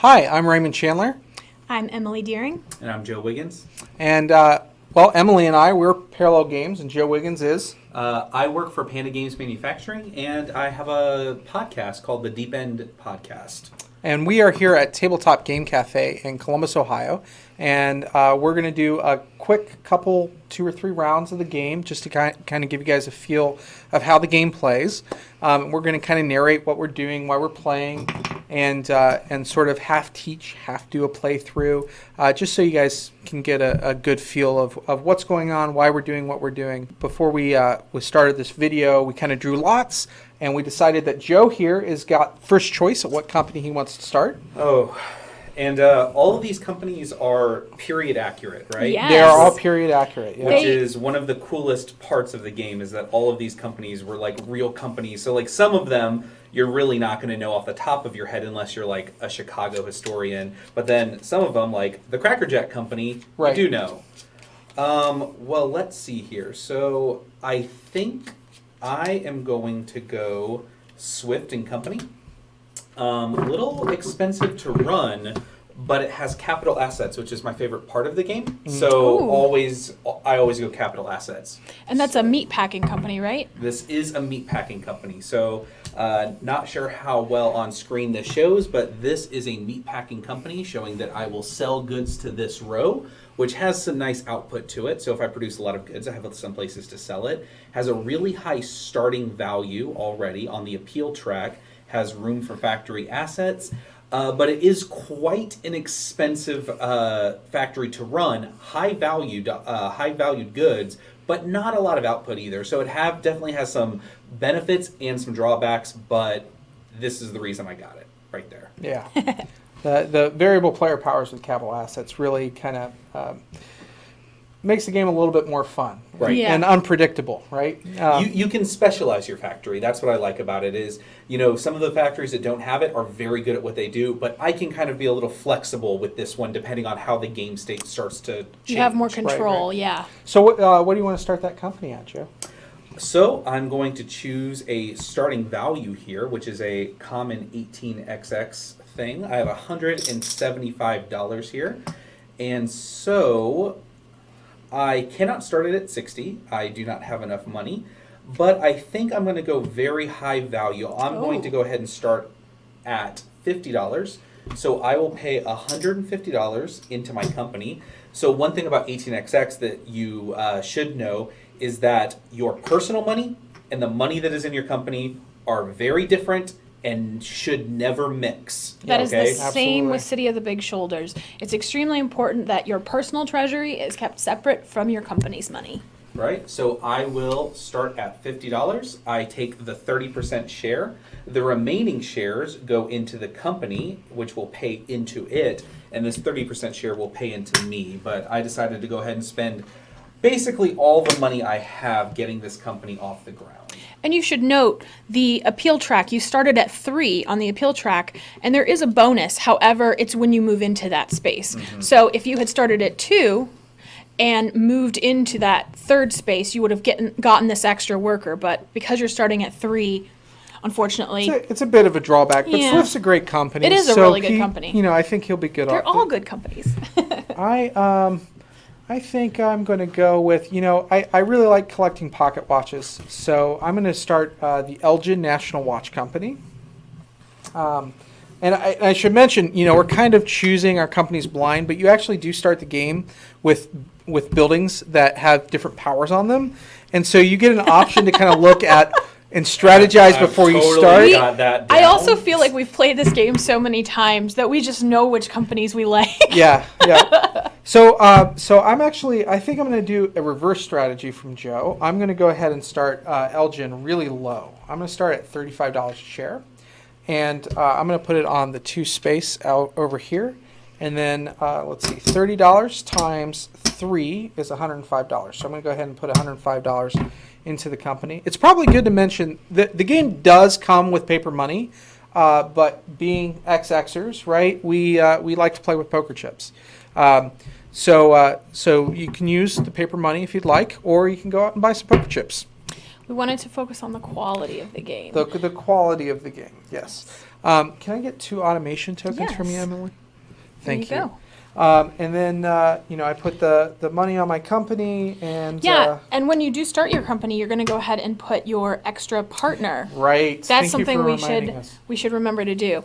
Hi, I'm Raymond Chandler. I'm Emily Deering. And I'm Joe Wiggins. And, Emily and I, we're Parallel Games, and Joe Wiggins is? I work for Panda Games Manufacturing, and I have a podcast called the Deepend Podcast. And we are here at Tabletop Game Cafe in Columbus, Ohio. And we're going to do a quick couple, 2 or 3 rounds of the game just to kind of give you guys a feel of how the game plays. We're going to kind of narrate what we're doing, why we're playing, and sort of half teach, half do a playthrough, just so you guys can get a good feel of what's going on, why we're doing what we're doing. Before we started this video, we kind of drew lots, and we decided that Joe here has got first choice at what company he wants to start. Oh, and all of these companies are period accurate, right? Yes. They are all period accurate. Yeah. Which is one of the coolest parts of the game, is that all of these companies were like real companies. So like some of them you're really not going to know off the top of your head unless you're like a Chicago historian. But then some of them, like the Cracker Jack Company, right, you do know. Well, let's see here. So I think I am going to go Swift and Company. A little expensive to run, but it has capital assets, which is my favorite part of the game. So I always go capital assets. And that's a meat packing company, right? This is a meat packing company. So not sure how well on screen this shows, but this is a meat packing company showing that I will sell goods to this row, which has some nice output to it. So if I produce a lot of goods, I have some places to sell it. Has a really high starting value already on the appeal track. Has room for factory assets, but it is quite an expensive factory to run. High valued goods, but not a lot of output either. So it definitely has some benefits and some drawbacks, but this is the reason I got it right there. Yeah. The variable player powers with capital assets really kind of makes the game a little bit more fun, right? Yeah. And unpredictable, right? You can specialize your factory. That's what I like about it is, some of the factories that don't have it are very good at what they do, but I can kind of be a little flexible with this one depending on how the game state starts to change. You have more control, right. Yeah. So what do you want to start that company at, Joe? So I'm going to choose a starting value here, which is a common 18XX thing. I have $175 here. And so I cannot start it at 60. I do not have enough money. But I think I'm going to go very high value. I'm going to go ahead and start at $50. So I will pay $150 into my company. So one thing about 18XX that you should know is that your personal money and the money that is in your company are very different and should never mix. That is the same Absolutely. with City of the Big Shoulders. It's extremely important that your personal treasury is kept separate from your company's money. Right, so I will start at $50. I take the 30% share. The remaining shares go into the company, which will pay into it, and this 30% share will pay into me. But I decided to go ahead and spend basically all the money I have getting this company off the ground. And you should note the appeal track. You started at 3 on the appeal track, and there is a bonus. However, it's when you move into that space. Mm-hmm. So if you had started at 2 and moved into that third space, you would have gotten this extra worker. But because you're starting at 3, unfortunately, it's a bit of a drawback. But Yeah. Swift's a great company. It is a really good company. I think he'll be good. They're all good companies. I think I'm going to go with, I really like collecting pocket watches. So I'm going to start the Elgin National Watch Company. And I should mention, we're kind of choosing our companies blind, but you actually do start the game with buildings that have different powers on them. And so you get an option to kind of look at and strategize before you start. Got that down. I also feel like we've played this game so many times that we just know which companies we like. Yeah. So I think I'm going to do a reverse strategy from Joe. I'm going to go ahead and start Elgin really low. I'm going to start at $35 a share. And I'm going to put it on the 2 space out over here. And then, let's see, $30 times 3 is $105. So I'm going to go ahead and put $105 into the company. It's probably good to mention that the game does come with paper money, but being XXers, right, we like to play with poker chips. So you can use the paper money if you'd like, or you can go out and buy some poker chips. We wanted to focus on the quality of the game. The quality of the game, yes. Can I get 2 automation tokens from you, Yes. Emily? Thank There you you. go. And then, I put the money on my company and... Yeah, and when you do start your company, you're going to go ahead and put your extra partner. Right. That's Thank you something for we reminding should us. we should remember to do.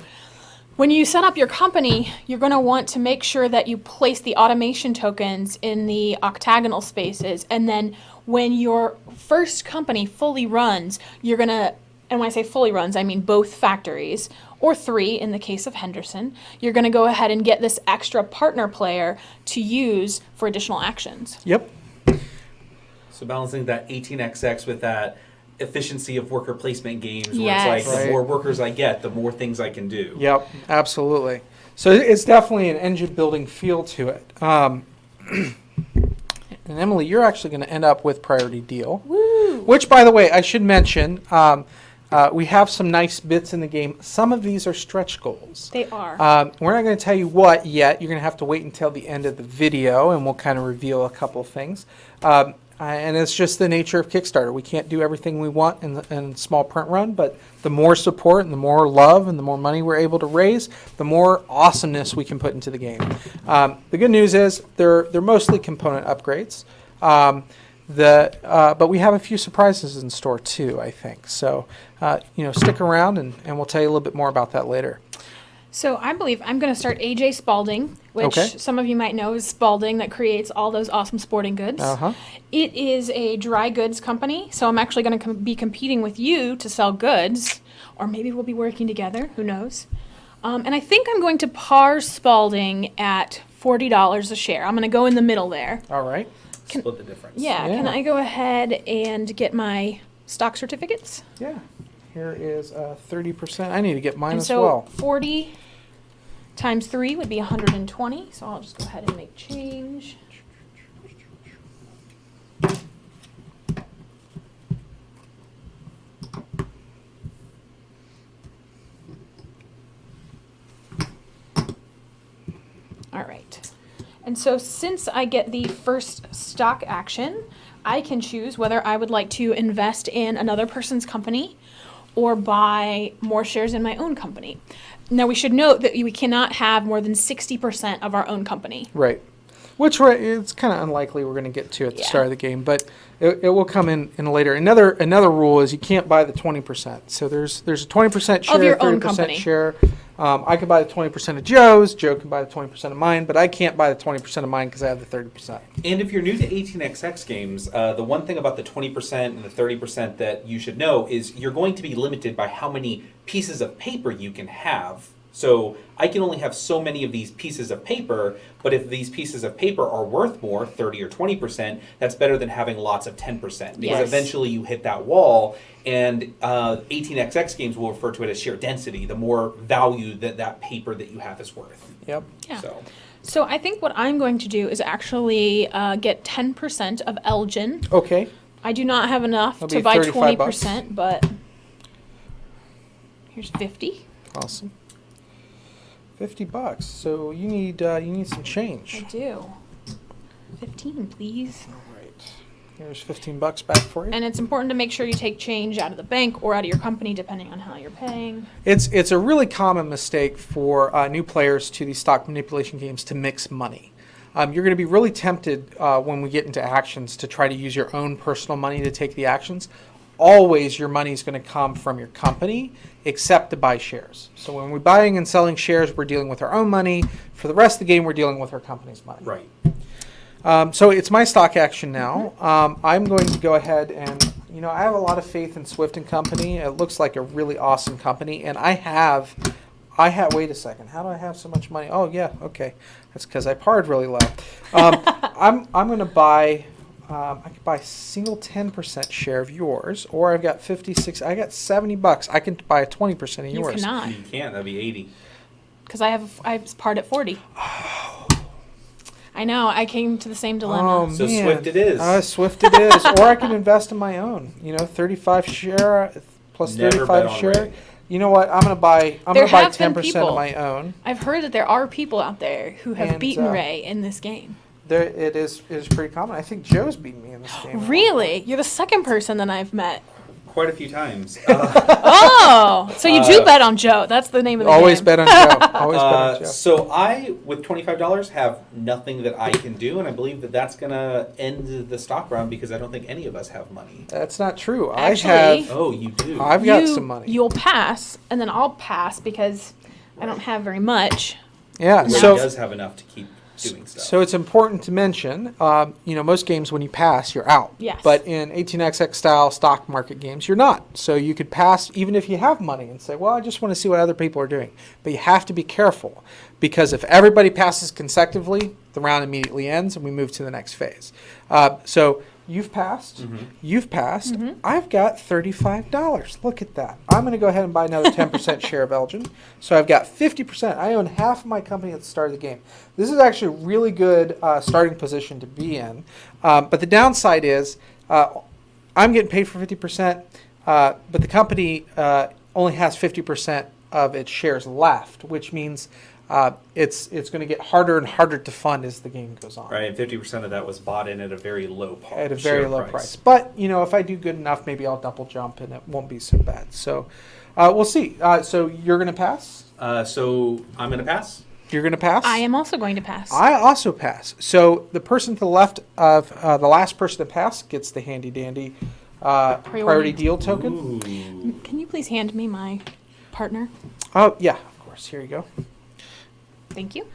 When you set up your company, you're going to want to make sure that you place the automation tokens in the octagonal spaces, and then when your first company fully runs, you're going to, and when I say fully runs, I mean both factories, or 3 in the case of Henderson, you're going to go ahead and get this extra partner player to use for additional actions. Yep. So balancing that 18xx with that efficiency of worker placement games, where Yes. it's like the more workers I get, the more things I can do. Yep, absolutely. So it's definitely an engine building feel to it. And Emily, you're actually going to end up with priority deal. Woo! Which, by the way, I should mention, we have some nice bits in the game. Some of these are stretch goals. They are. We're not going to tell you what yet. You're going to have to wait until the end of the video, and we'll kind of reveal a couple of things. And it's just the nature of Kickstarter. We can't do everything we want in small print run, but the more support and the more love and the more money we're able to raise, the more awesomeness we can put into the game. The good news is they're mostly component upgrades. But we have a few surprises in store too, I think. So, stick around and we'll tell you a little bit more about that later. So I believe I'm going to start AJ Spalding, which Okay. some of you might know is Spalding that creates all those awesome sporting goods. Uh-huh. It is a dry goods company, so I'm actually going to be competing with you to sell goods, or maybe we'll be working together, who knows. And I think I'm going to par Spalding at $40 a share. I'm going to go in the middle there. All right. Split the difference. Yeah, can I go ahead and get my stock certificates? Yeah. Here is 30%. I need to get mine And as so well. 40 times 3 would be 120, so I'll just go ahead and make change. All right. And so since I get the first stock action, I can choose whether I would like to invest in another person's company or buy more shares in my own company. Now, we should note that we cannot have more than 60% of our own company. Right. Which it's kind of unlikely we're going to get to at the Yeah. start of the game, but it will come in later. Another rule is you can't buy the 20%. So there's a 20% share, Of your 30% own company. share. I could buy the 20% of Joe's. Joe can buy the 20% of mine, but I can't buy the 20% of mine because I have the 30%. And if you're new to 18xx games, the one thing about the 20% and the 30% that you should know is you're going to be limited by how many pieces of paper you can have. So I can only have so many of these pieces of paper, but if these pieces of paper are worth more, 30 or 20%, that's better than having lots of 10%. Because Yes. eventually you hit that wall, and 18xx games will refer to it as sheer density, the more value that paper that you have is worth. Yep. Yeah. So So I think what I'm going to do is actually get 10% of Elgin. Okay. I do not have enough That'll to be buy 35 20%, but here's 50. Awesome. $50. So you need some I change. do. 15, please. All right. Here's $15 back for you. And it's important to make sure you take change out of the bank or out of your company, depending on how you're paying. It's a really common mistake for new players to these stock manipulation games to mix money. You're going to be really tempted when we get into actions to try to use your own personal money to take the actions. Always your money is going to come from your company, except to buy shares. So when we're buying and selling shares, we're dealing with our own money. For the rest of the game, we're dealing with our company's money. right. So it's my stock action now. I'm going to go ahead and, I have a lot of faith in Swift & Company. It looks like a really awesome company. And I have, wait a second, how do I have so much money? Oh, yeah, okay. That's because I parred really low. I'm going to buy, I could buy a single 10% share of yours, or I've got 56, I got $70. I can buy a 20% of You yours. cannot, You can't, that'd be 80. because I was part at 40. I know, I came to the same dilemma. Oh, So man. Swift it is. Swift it is. Or I can invest in my own. 35 share plus Never 35 bet on share. Ray. You know what? I'm gonna buy There buy have been 10% people. of my own. I've heard that there are people out there who have And, beaten Ray in this game. it is pretty common. I think Joe's beaten me in this game. Really? You're the second person that I've met. Quite a few times. Oh, so you do bet on Joe. That's the name of the Always game. bet on Joe. Always bet on Joe. So I, with $25, have nothing that I can do, and I believe that that's going to end the stock round because I don't think any of us have money. That's not true. Actually- Oh, you do. I've got some money. You'll pass, and then I'll pass because I don't have very much. Yeah. Ray So does have enough to keep doing stuff. So it's important to mention, most games when you pass, you're out. Yes. But in 18xx style stock market games, you're not. So you could pass even if you have money and say, well, I just want to see what other people are doing. But you have to be careful because if everybody passes consecutively, the round immediately ends and we move to the next phase. So you've passed. Mm-hmm. You've passed. I've got $35. Look at that. I'm going to go ahead and buy another 10% share of Elgin. So I've got 50%. I own half of my company at the start of the game. This is actually a really good starting position to be in. But the downside is I'm getting paid for 50%, but the company only has 50% of its shares left, which means it's going to get harder and harder to fund as the game goes on. Right, and 50% of that was bought in at a very low At a very share low price. But, if I do good enough, maybe I'll double jump and it won't be so bad. So we'll see. So you're going to pass? So I'm going to pass. You're going to pass? I am also going to pass. I also pass. So the person to the left of the last person to pass gets the handy dandy priority deal token. Ooh. Can you please hand me my partner? Oh, yeah, of course. Here you go. Thank you.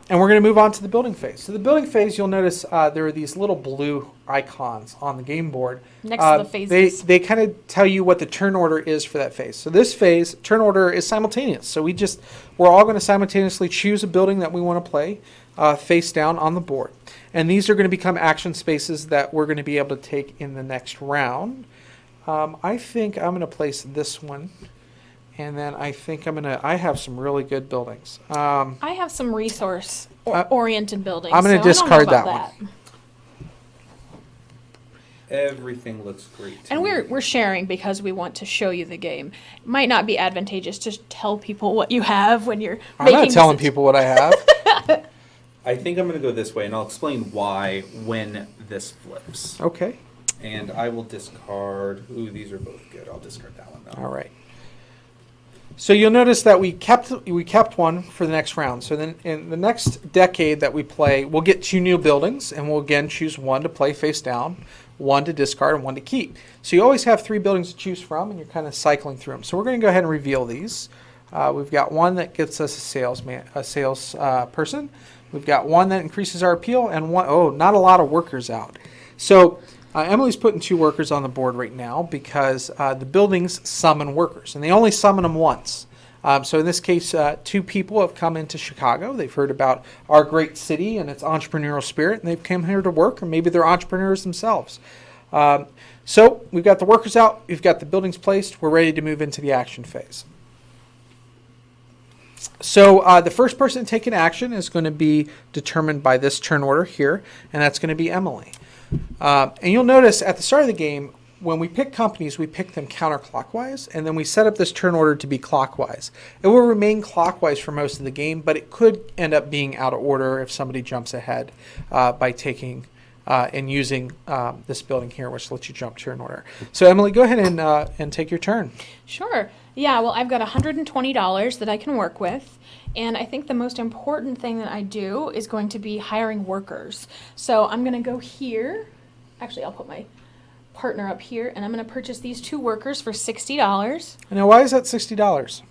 And we're going to move on to the building phase. So the building phase, you'll notice there are these little blue icons on the game board. Next to the phases. They kind of tell you what the turn order is for that phase. So this phase, turn order is simultaneous. So we're all going to simultaneously choose a building that we want to play face down on the board. And these are going to become action spaces that we're going to be able to take in the next round. I think I'm going to place this one. And then I think I have some really good buildings. I have some resource-oriented buildings. I'm gonna so I don't know discard about that one. Everything looks great. And we're sharing because we want to show you the game. It might not be advantageous to tell people what you have when you're I'm making not telling people what I have. I think I'm going to go this way, and I'll explain why when this flips. Okay. And I will discard. Ooh, these are both good. I'll discard that one, though. All right. So you'll notice that we kept one for the next round. So then in the next decade that we play, we'll get 2 new buildings, and we'll again choose one to play face down, one to discard, and one to keep. So you always have 3 buildings to choose from, and you're kind of cycling through them. So we're going to go ahead and reveal these. We've got one that gets us a sales person. We've got one that increases our appeal, and not a lot of workers out. So Emily's putting 2 workers on the board right now because the buildings summon workers, and they only summon them once. So in this case, 2 people have come into Chicago. They've heard about our great city and its entrepreneurial spirit, and they've come here to work, or maybe they're entrepreneurs themselves. So we've got the workers out. We've got the buildings placed. We're ready to move into the action phase. So the first person to take an action is going to be determined by this turn order here, and that's going to be Emily. And you'll notice at the start of the game, when we pick companies, we pick them counterclockwise, and then we set up this turn order to be clockwise. It will remain clockwise for most of the game, but it could end up being out of order if somebody jumps ahead by taking and using this building here, which lets you jump turn order. So Emily, go ahead and take your turn. Sure. Yeah, well, I've got $120 that I can work with. And I think the most important thing that I do is going to be hiring workers. So I'm going to go here. Actually, I'll put my partner up here, and I'm going to purchase these 2 workers for $60. Now, why is that $60?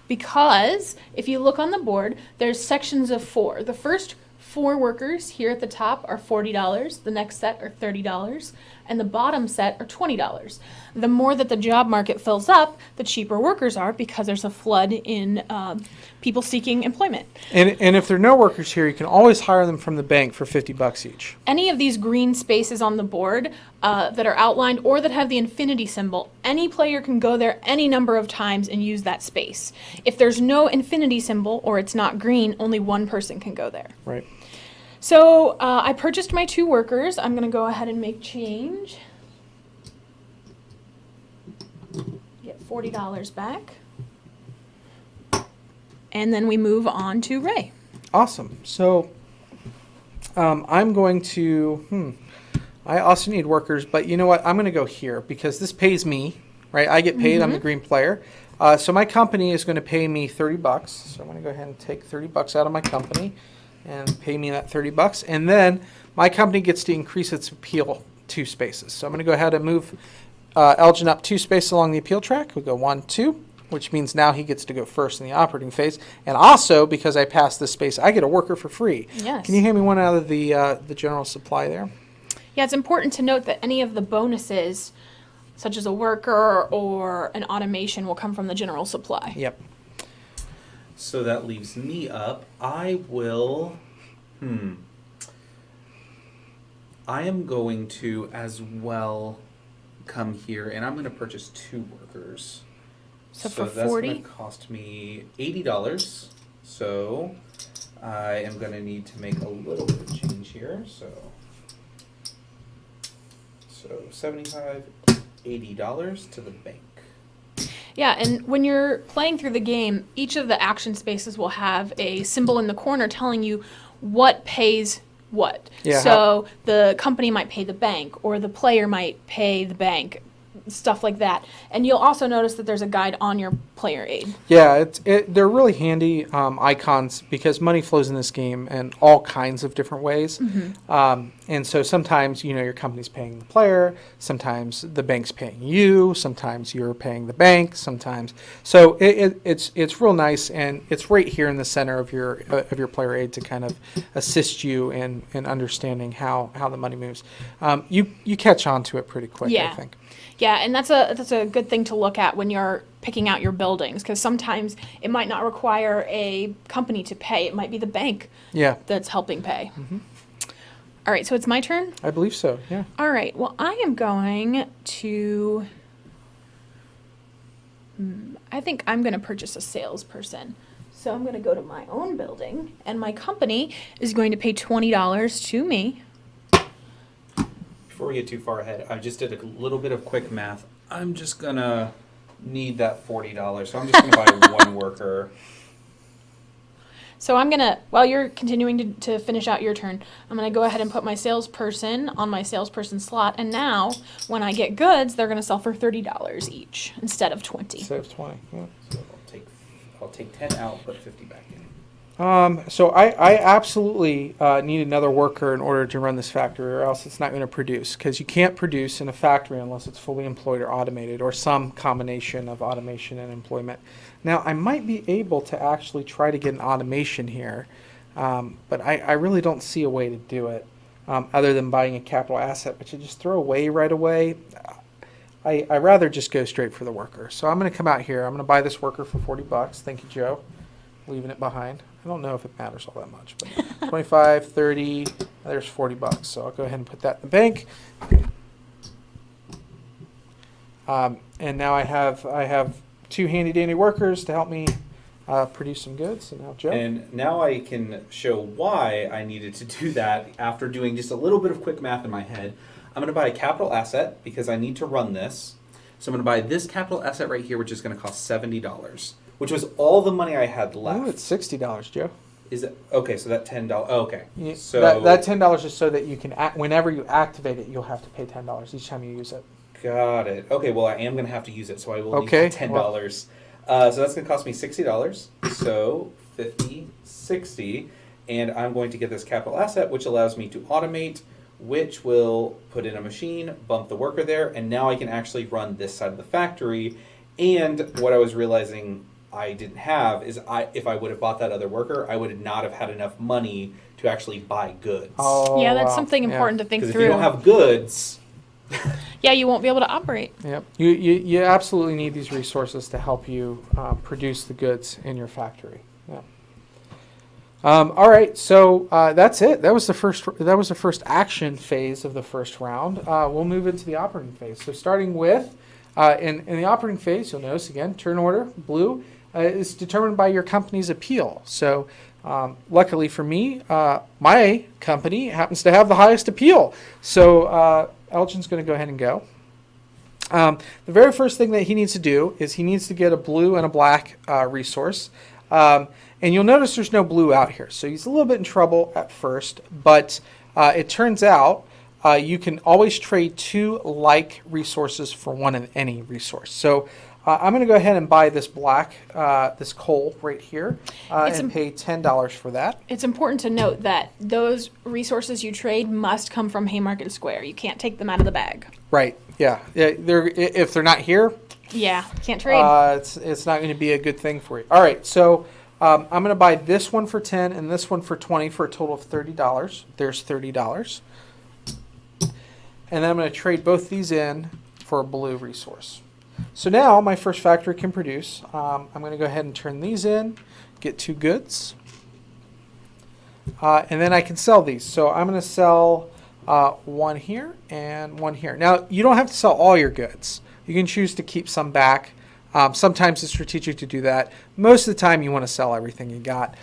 Because if you look on the board, there's sections of 4. The first 4 workers here at the top are $40. The next set are $30. And the bottom set are $20. The more that the job market fills up, the cheaper workers are because there's a flood in people seeking employment. And if there are no workers here, you can always hire them from the bank for $50 each. Any of these green spaces on the board that are outlined or that have the infinity symbol, any player can go there any number of times and use that space. If there's no infinity symbol or it's not green, only one person can go there. Right. So I purchased my 2 workers. I'm going to go ahead and make change. Get $40 back. And then we move on to Ray. Awesome. So I'm going to, I also need workers, but you know what? I'm going to go here because this pays me, right? I get paid. I'm the green player. So my company is going to pay me $30. So I'm going to go ahead and take $30 out of my company and pay me that $30. And then my company gets to increase its appeal 2 spaces. So I'm going to go ahead and move Elgin up 2 spaces along the appeal track. We'll go 1, 2. Which means now he gets to go first in the operating phase. And also, because I passed this space, I get a worker for free. Yes. Can you hand me one out of the general supply there? Yeah, it's important to note that any of the bonuses, such as a worker or an automation, will come from the general supply. Yep. So that leaves me up. I will, I am going to as well come here, and I'm going to purchase 2 workers. So for that's 40? going to cost me $80. So I am going to need to make a little bit of change here. So $75, $80 to the bank. Yeah, and when you're playing through the game, each of the action spaces will have a symbol in the corner telling you what pays what. Yeah, So the company might pay the bank, or the player might pay the bank, stuff like that. And you'll also notice that there's a guide on your player aid. Yeah, they're really handy icons because money flows in this game in all kinds of different ways. And so sometimes, your company's paying the player, sometimes the bank's paying you, sometimes you're paying the bank, sometimes. So it's real nice, and it's right here in the center of your player aid to kind of assist you in understanding how the money moves. You catch on to it pretty quick, Yeah. I think. Yeah, and that's a good thing to look at when you're picking out your buildings, because sometimes it might not require a company to pay. It might be the bank Yeah, that's helping pay. All right, so it's my turn? I believe so, yeah. All right, well, I am going to... I think I'm going to purchase a salesperson. So I'm going to go to my own building, and my company is going to pay $20 to me. Before we get too far ahead, I just did a little bit of quick math. I'm just going to need that $40. So I'm just going to buy 1 worker. So I'm going to, while you're continuing to finish out your turn, I'm going to go ahead and put my salesperson on my salesperson slot. And now, when I get goods, they're going to sell for $30 each instead of 20. Save 20, yeah. So I'll take 10 out, put 50 back in. So I absolutely need another worker in order to run this factory, or else it's not going to produce, because you can't produce in a factory unless it's fully employed or automated, or some combination of automation and employment. Now, I might be able to actually try to get an automation here, but I really don't see a way to do it other than buying a capital asset, which you just throw away right away. I rather just go straight for the worker. So I'm going to come out here. I'm going to buy this worker for $40. Thank you, Joe. Leaving it behind. I don't know if it matters all that much, but 25, 30, there's $40. So I'll go ahead and put that in the bank. And now I have 2 handy dandy workers to help me produce some goods. And now Joe. And now I can show why I needed to do that after doing just a little bit of quick math in my head. I'm going to buy a capital asset because I need to run this. So I'm going to buy this capital asset right here, which is going to cost $70, which was all the money I had left. Oh, it's $60, Joe. Is it okay? So that $10. Oh, okay. So that $10 is so that you can whenever you activate it, you'll have to pay $10 each time you use it. got it. Okay, well I am going to have to use it, so I will Okay, need $10. So that's going to cost me $60. So 50, 60, and I'm going to get this capital asset, which allows me to automate, which will put in a machine, bump the worker there, and now I can actually run this side of the factory. And what I was realizing I didn't have is if I would have bought that other worker, I would not have had enough money to actually buy goods. Oh, Yeah, that's wow. something Yeah. important to think Because if through. you don't have goods, Yeah, you won't be able to operate. Yep. You absolutely need these resources to help you produce the goods in your factory. Yeah. All right, so that's it. That was the first action phase of the first round. We'll move into the operating phase. So starting with in the operating phase, you'll notice again, turn order blue is determined by your company's appeal. So luckily for me, my company happens to have the highest appeal. So Elgin's going to go ahead and go. The very first thing that he needs to do is he needs to get a blue and a black resource. And you'll notice there's no blue out here. So he's a little bit in trouble at first, but it turns out you can always trade 2 like resources for 1 of any resource. So I'm going to go ahead and buy this black, this coal right here, and pay $10 for that. It's important to note that those resources you trade must come from Haymarket Square. You can't take them out of the bag. Right. Yeah. If they're not here, Yeah, can't trade. it's not going to be a good thing for you. All right. So I'm going to buy this one for 10 and this one for 20 for a total of $30. There's $30. And then I'm going to trade both these in for a blue resource. So now my first factory can produce. I'm going to go ahead and turn these in, get 2 goods, and then I can sell these. So I'm going to sell 1 here and 1 here. Now, you don't have to sell all your goods. You can choose to keep some back. Sometimes it's strategic to do that. Most of the time you want to sell everything you got.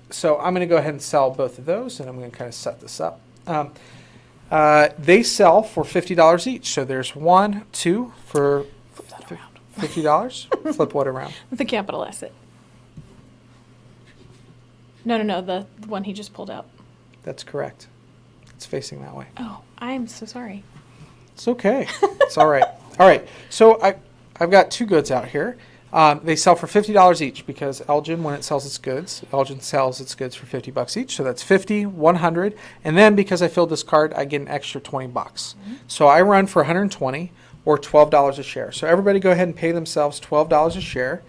So I'm going to go ahead and sell both of those, and I'm going to kind of set this up. They sell for $50 each. So there's 1, 2 for $50. Flip what around? With a capital S. No, the one he just pulled out. That's correct. It's facing that way. Oh, I'm so sorry. It's okay. It's all right. All right. So I've got 2 goods out here. They sell for $50 each because Elgin, when it sells its goods, Elgin sells its goods for $50 each. So that's 50, 100, and then because I filled this card, I get an extra $20. Mm-hmm. So I run for 120 or $12 a share. So everybody go ahead and pay themselves $12 a share.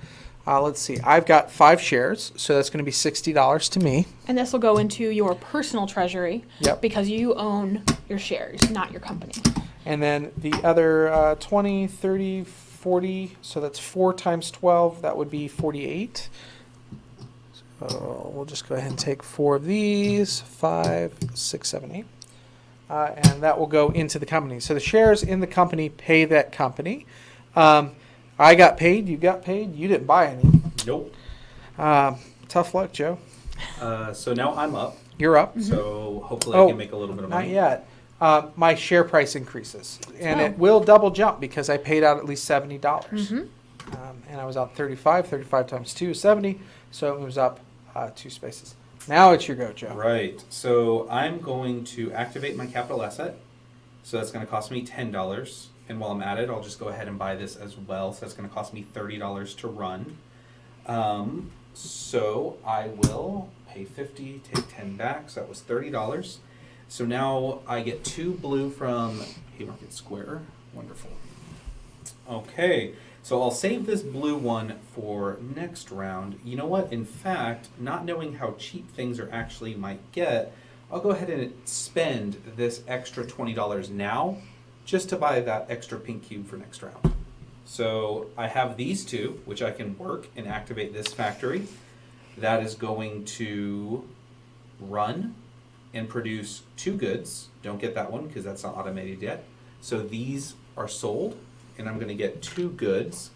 Let's see. I've got 5 shares, so that's going to be $60 to me. And this will go into your personal treasury. Yep. Because you own your shares, not your company. And then the other 20, 30, 40, so that's 4 times 12, that would be 48. So we'll just go ahead and take 4 of these, 5, 6, 7, 8. And that will go into the company. So the shares in the company pay that company. I got paid, you got paid, you didn't buy any. Nope. Tough luck, Joe. So now I'm up. You're up. So hopefully I can make a little bit of money. Not yet. My share price increases, and Oh. it will double jump because I paid out at least $70. Mm-hmm. And I was out 35 times 2 is 70, so it moves up 2 spaces. Now it's your go, Joe. Right. So I'm going to activate my capital asset. So that's going to cost me $10. And while I'm at it, I'll just go ahead and buy this as well. So that's going to cost me $30 to run. So I will pay 50, take 10 back. So that was $30. So now I get 2 blue from Haymarket Square. Wonderful. Okay. So I'll save this blue one for next round. You know what? In fact, not knowing how cheap things are actually might get, I'll go ahead and spend this extra $20 now just to buy that extra pink cube for next round. So I have these 2, which I can work and activate this factory. That is going to run and produce 2 goods. Don't get that one because that's not automated yet. So these are sold, and I'm going to get 2 goods.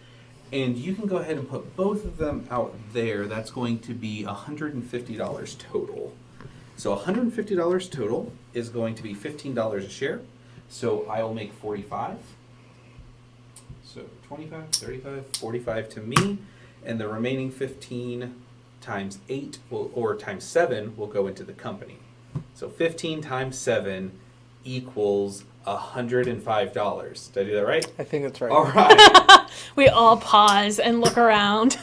And you can go ahead and put both of them out there. That's going to be $150 total. So $150 total is going to be $15 a share. So I will make 45. So 25, 35, 45 to me. And the remaining 15 times 8 or times 7 will go into the company. So 15 times 7 equals $105. Did I do that right? I think that's right. All right. We all pause and look around.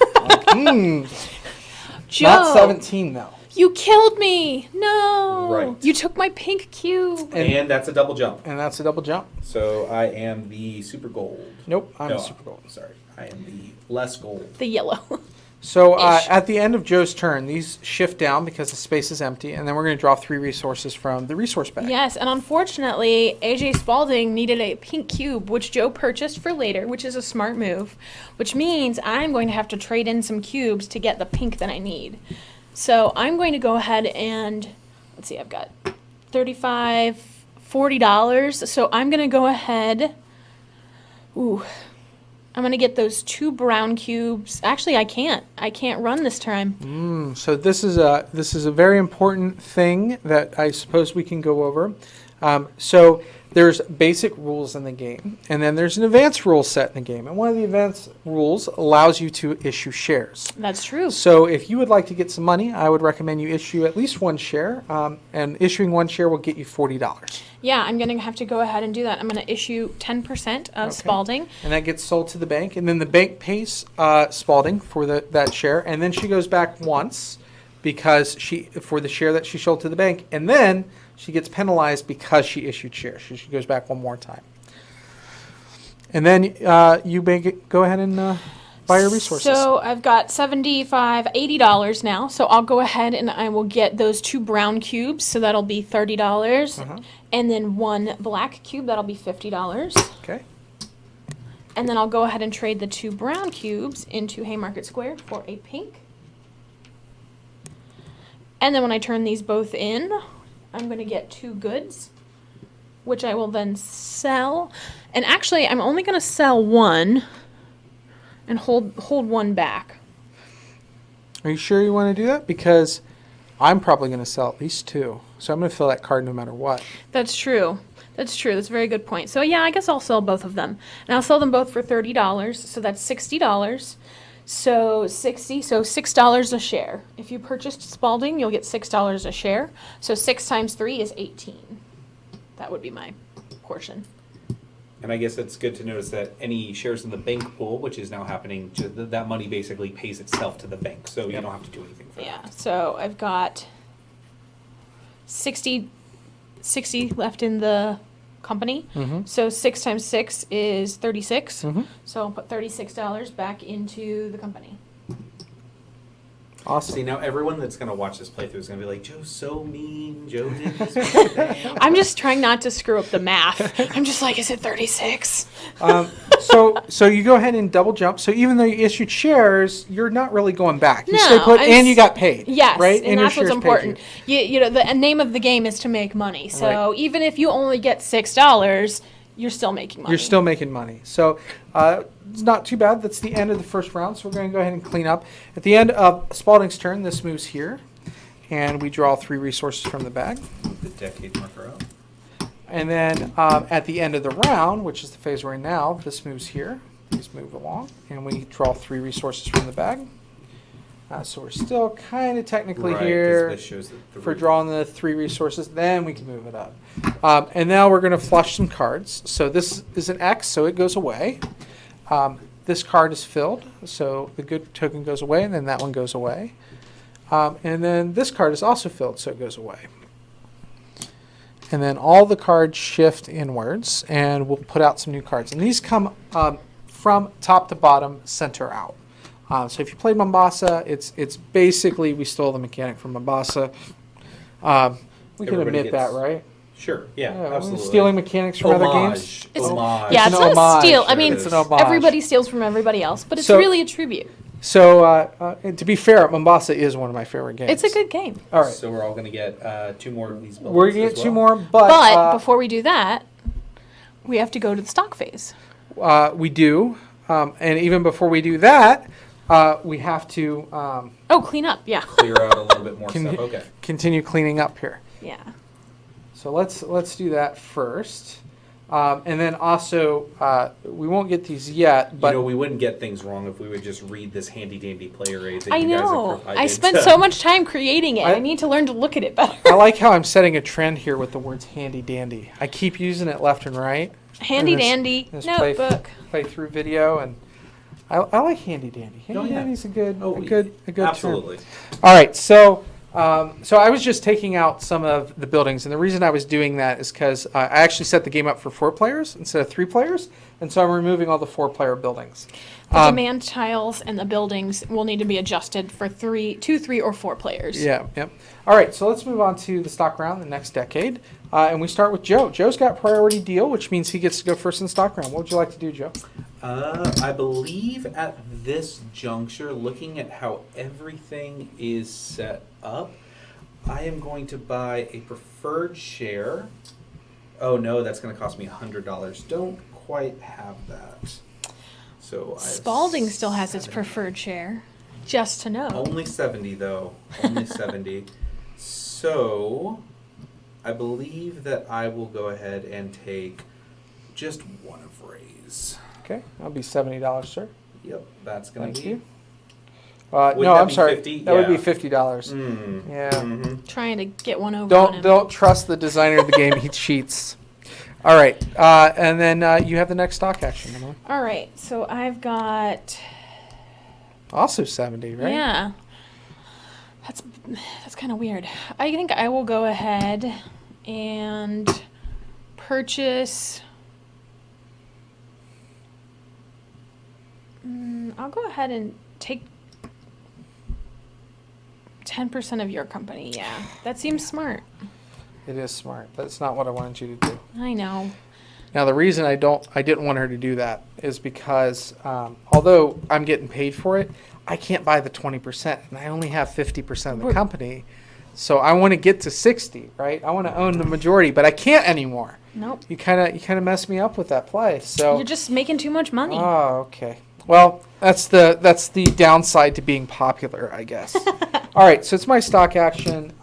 Joe, Not 17, though. you killed me. No. Right. You took my pink cube. And that's a double jump. And that's a double jump. So I am the super gold. Nope, I'm No, a super gold. Sorry. I am the less gold. The yellow. So Ish. at the end of Joe's turn, these shift down because the space is empty, and then we're going to draw 3 resources from the resource bag. Yes, and unfortunately, AJ Spalding needed a pink cube, which Joe purchased for later, which is a smart move, which means I'm going to have to trade in some cubes to get the pink that I need. So I'm going to go ahead and, let's see, I've got $35, $40. So I'm going to go ahead. I'm going to get those 2 brown cubes. Actually, I can't run this time. So this is a very important thing that I suppose we can go over. So there's basic rules in the game, and then there's an advanced rule set in the game. And one of the advanced rules allows you to issue shares. That's true. So if you would like to get some money, I would recommend you issue at least one share, and issuing one share will get you $40. Yeah, I'm going to have to go ahead and do that. I'm going to issue 10% of Spalding. And that gets sold to the bank, and then the bank pays Spalding for that share, and then she goes back once because for the share that she sold to the bank, and then she gets penalized because she issued shares. She goes back one more time. And then you may go ahead and buy your resources. So I've got $80 now. So I'll go ahead and I will get those 2 brown cubes. So that'll be $30. And then 1 black cube. That'll be $50. Okay. And then I'll go ahead and trade the 2 brown cubes into Haymarket Square for a pink. And then when I turn these both in, I'm going to get 2 goods, which I will then sell. And actually, I'm only going to sell 1 and hold 1 back. Are you sure you want to do that? Because I'm probably going to sell at least 2. So I'm going to fill that card no matter what. That's true. That's true. That's a very good point. So yeah, I guess I'll sell both of them. And I'll sell them both for $30. So that's $60. So $6 a share. If you purchased Spalding, you'll get $6 a share. So 6 times 3 is 18. That would be my portion. And I guess it's good to notice that any shares in the bank pool, which is now happening, that money basically pays itself to the bank. So you don't have to do anything for Yeah. that. So I've got 60 left in the company. So 6 times 6 is 36. So I'll put $36 back into the company. Awesome. See, now everyone that's going to watch this playthrough is going to be like, Joe's so mean. Joe did this one thing. I'm just trying not to screw up the math. I'm just like, is it 36? So you go ahead and double jump. So even though you issued shares, you're not really going back. You No, stay put, and you got paid. Yes, right? and your that's what's shares paid important. You know, the name of the game is to make money. So even if you only get $6, you're still making money. You're still making money. So it's not too bad. That's the end of the first round. So we're going to go ahead and clean up. At the end of Spalding's turn, this moves here. And we draw 3 resources from the bag. The decade marker out. And then at the end of the round, which is the phase we're in now, this moves here. These move along. And we draw 3 resources from the bag. So we're still kind of technically here This shows the for drawing the 3 resources. Then we can move it up. And now we're going to flush some cards. So this is an X, so it goes away. This card is filled, so the good token goes away, and then that one goes away. And then this card is also filled, so it goes away. And then all the cards shift inwards, and we'll put out some new cards. And these come from top to bottom, center out. So if you played Mombasa, it's basically we stole the mechanic from Mombasa. We can Everybody admit gets- that, right? Sure, yeah, Yeah, absolutely. Stealing mechanics from other games. Homage. Yeah, It's it's an not a homage. steal. I Sure mean, it is. It's an homage. everybody steals from everybody else, but it's So- really a tribute. So and to be fair, Mombasa is one of my favorite games. It's a good game. All right. So we're all going to get 2 more of these buildings. We're going to as get 2 well. more, but But before we do that, we have to go to the stock phase. we do. And even before we do that, we have to Oh, clean up. Yeah. Clear out a little bit more Can stuff. you- Okay. continue cleaning up here. Yeah. So let's do that first. And then also, we won't get these yet, but We wouldn't get things wrong if we would just read this handy-dandy player aid that I you guys have know. provided. I spent so much time creating it. I need to learn to look at it better. I like how I'm setting a trend here with the words handy dandy. I keep using it left and right. Handy in this- dandy this notebook. Play through video, and I like handy dandy. Handy yeah. dandy's a good term. Absolutely. All right, so I was just taking out some of the buildings, and the reason I was doing that is because I actually set the game up for 4 players instead of 3 players, and so I'm removing all the 4-player buildings. The demand tiles and the buildings will need to be adjusted for 2, 3, or 4 players. Yeah, yep. All right, so let's move on to the stock round, the next decade, and we start with Joe. Joe's got priority deal, which means he gets to go first in the stock round. What would you like to do, Joe? I believe at this juncture, looking at how everything is set up, I am going to buy a preferred share. Oh no, that's going to cost me $100. Don't quite have that. So I have Spalding still has its 70. preferred share, just to know. Only 70 though. Only 70. So I believe that I will go ahead and take just one of Ray's. Okay, that'll be $70, sir. Yep, that's going Thank to be. you. Would No, that I'm be sorry. 50? That would be Yeah. $50. Mm. Yeah. Mm-hmm. Trying to get one over on him. Don't trust the designer of the game. He cheats. All right, and then you have the next stock action, Emily. All right, so I've got Also 70, right? yeah. That's kind of weird. I think I will go ahead and purchase. I'll go ahead and take 10% of your company. Yeah, that seems smart. It is smart, but it's not what I wanted you to do. I know. Now, the reason I didn't want her to do that is because although I'm getting paid for it, I can't buy the 20%, and I only have 50% of the company. So I want to get to 60, right? I want to own the majority, but I can't anymore. Nope. You kind of messed me up with that play. So You're just making too much money. oh, okay. Well, that's the downside to being popular, I guess. All right, so it's my stock action.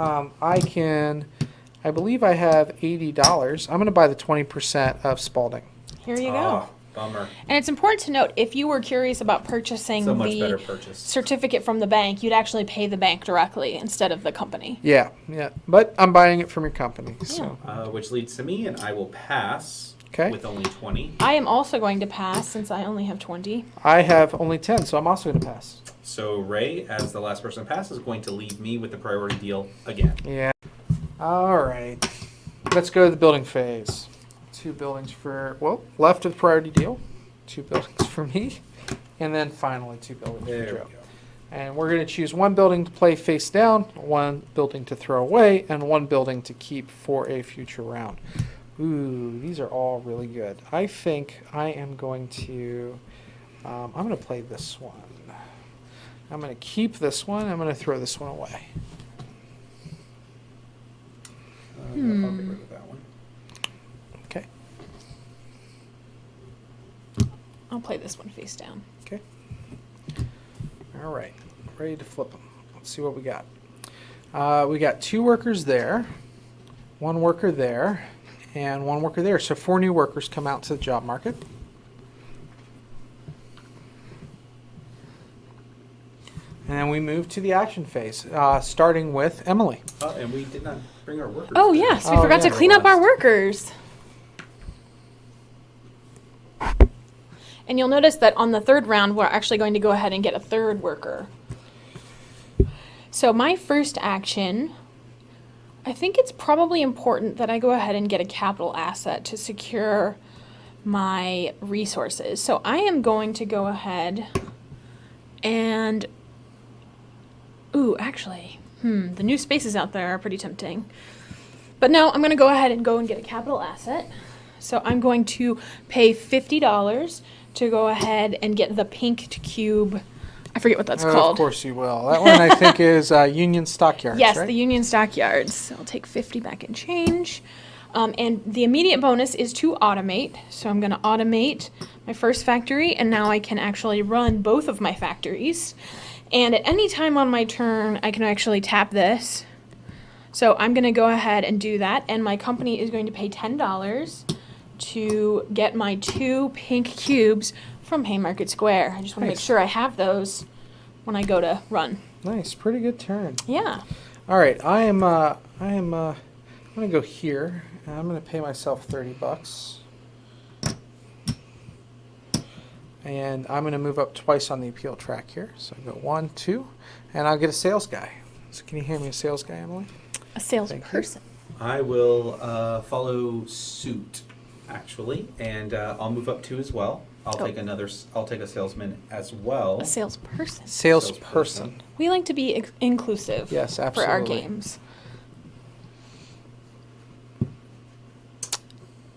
I believe I have $80. I'm going to buy the 20% of Spalding. Here you go. Ah, bummer. And it's important to note, if you were curious about purchasing So much better the purchase. certificate from the bank, you'd actually pay the bank directly instead of the company. Yeah. But I'm buying it from your company. So Which leads to me, and I will pass Okay. with only 20. I am also going to pass since I only have 20. I have only 10, so I'm also going to pass. So Ray, as the last person to pass, is going to leave me with the priority deal again. Yeah. All right. Let's go to the building phase. 2 buildings left of the priority deal. 2 buildings for me. And then finally 2 buildings There for we Joe. go. And we're going to choose 1 building to play face down, 1 building to throw away, and 1 building to keep for a future round. Ooh, these are all really good. I think I am going to, I'm going to play this one. I'm going to keep this one. I'm going to throw this one away. I'll get rid of that one. Okay. I'll play this one face down. Okay. All right. Ready to flip them. Let's see what we got. We got 2 workers there, 1 worker there, and 1 worker there. So 4 new workers come out to the job market. And then we move to the action phase, starting with Emily. And we did not bring our workers. Oh, today. yes, we Oh, forgot yeah. to clean up our workers. And you'll notice that on the 3rd round, we're actually going to go ahead and get a 3rd worker. So my first action, I think it's probably important that I go ahead and get a capital asset to secure my resources. So I am going to go ahead and, the new spaces out there are pretty tempting. But no, I'm going to go ahead and get a capital asset. So I'm going to pay $50 to go ahead and get the pink cube. I forget what that's called. Of course you will. That one I think is Union Stockyards, Yes, right? the Union Stockyards. So I'll take 50 back in change. And the immediate bonus is to automate. So I'm going to automate my first factory, and now I can actually run both of my factories. And at any time on my turn, I can actually tap this. So I'm going to go ahead and do that, and my company is going to pay $10 to get my 2 pink cubes from Haymarket Square. I just want to make Nice. sure I have those when I go to run. Nice, pretty good turn. Yeah. All right, I'm gonna go here. And I'm gonna pay myself $30, and I'm gonna move up twice on the appeal track here. So I go 1, 2, and I'll get a sales guy. So can you hand me a sales guy, Emily? A Thank you. salesperson. I will follow suit, actually, and I'll move up 2 as well. I'll take a salesman as well. A salesperson. Salesperson. We like to be inclusive. Yes, For our absolutely. games.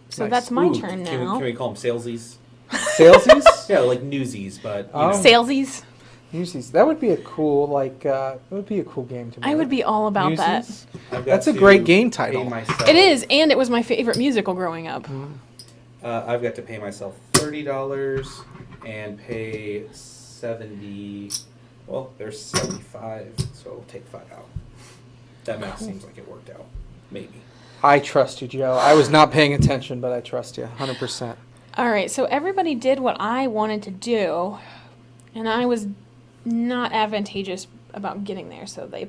So Nice. that's my Ooh, turn Can now. we call them salesies? Salesies? Yeah, like newsies, but you Oh. know. Salesies. Newsies. That would be a cool it would be a cool game to make. I would be all about that. Newsies? I've got That's a to great game pay title. myself- It is, and it was my favorite musical growing up. I've got to pay myself $30 and pay 70. Well, there's 75, so I'll take 5 out. That math seems like it worked out. Maybe. I trust you, Joe. I was not paying attention, but I trust you 100%. All right, so everybody did what I wanted to do, and I was not advantageous about getting there. So they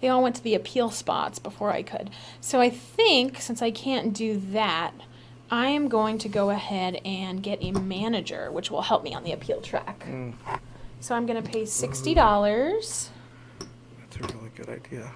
all went to the appeal spots before I could. So I think, since I can't do that, I am going to go ahead and get a manager, which will help me on the appeal track. So I'm going to pay $60. That's a really good idea.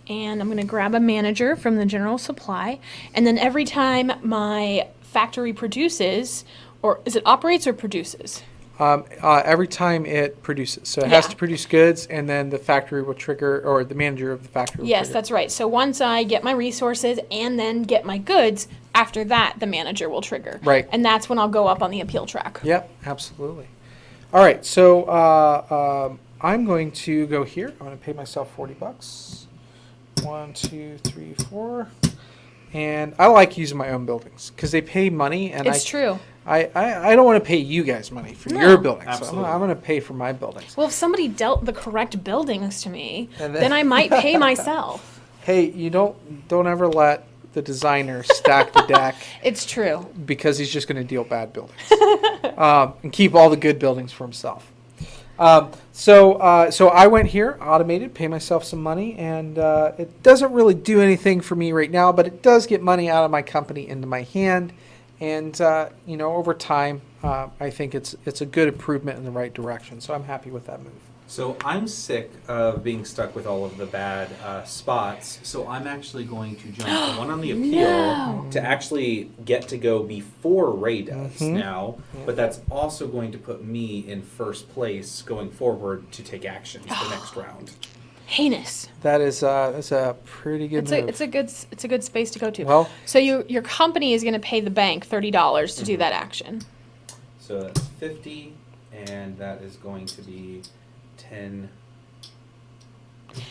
And I'm going to grab a manager from the general supply. And then every time my factory produces, or is it operates or produces? Every time it produces. So it has Yeah. to produce goods, and then the factory will trigger, or the manager of the factory will Yes, trigger. that's right. So once I get my resources and then get my goods, after that, the manager will trigger. Right. And that's when I'll go up on the appeal track. Yep, absolutely. All right, so I'm going to go here. I'm going to pay myself $40. 1, 2, 3, 4. And I like using my own buildings because they pay money, and It's true. I don't want to pay you guys money for No. your buildings. Absolutely. So I'm going to pay for my buildings. Well, if somebody dealt the correct buildings to me, And then I might pay myself. Hey, you don't ever let the designer stack the deck It's true. because he's just going to deal bad buildings and keep all the good buildings for himself. So I went here, automated, pay myself some money, and it doesn't really do anything for me right now, but it does get money out of my company into my hand, and over time, I think it's a good improvement in the right direction. So I'm happy with that move. So I'm sick of being stuck with all of the bad spots. So I'm actually going to jump the one on the appeal No. to actually get to go before Ray does now. Yeah. But that's also going to put me in first place going forward to take actions the next round. Heinous. That's a pretty good move. It's a good space to go to. Well- so your company is going to pay the bank $30 to do that action. So that's 50, and that is going to be 10,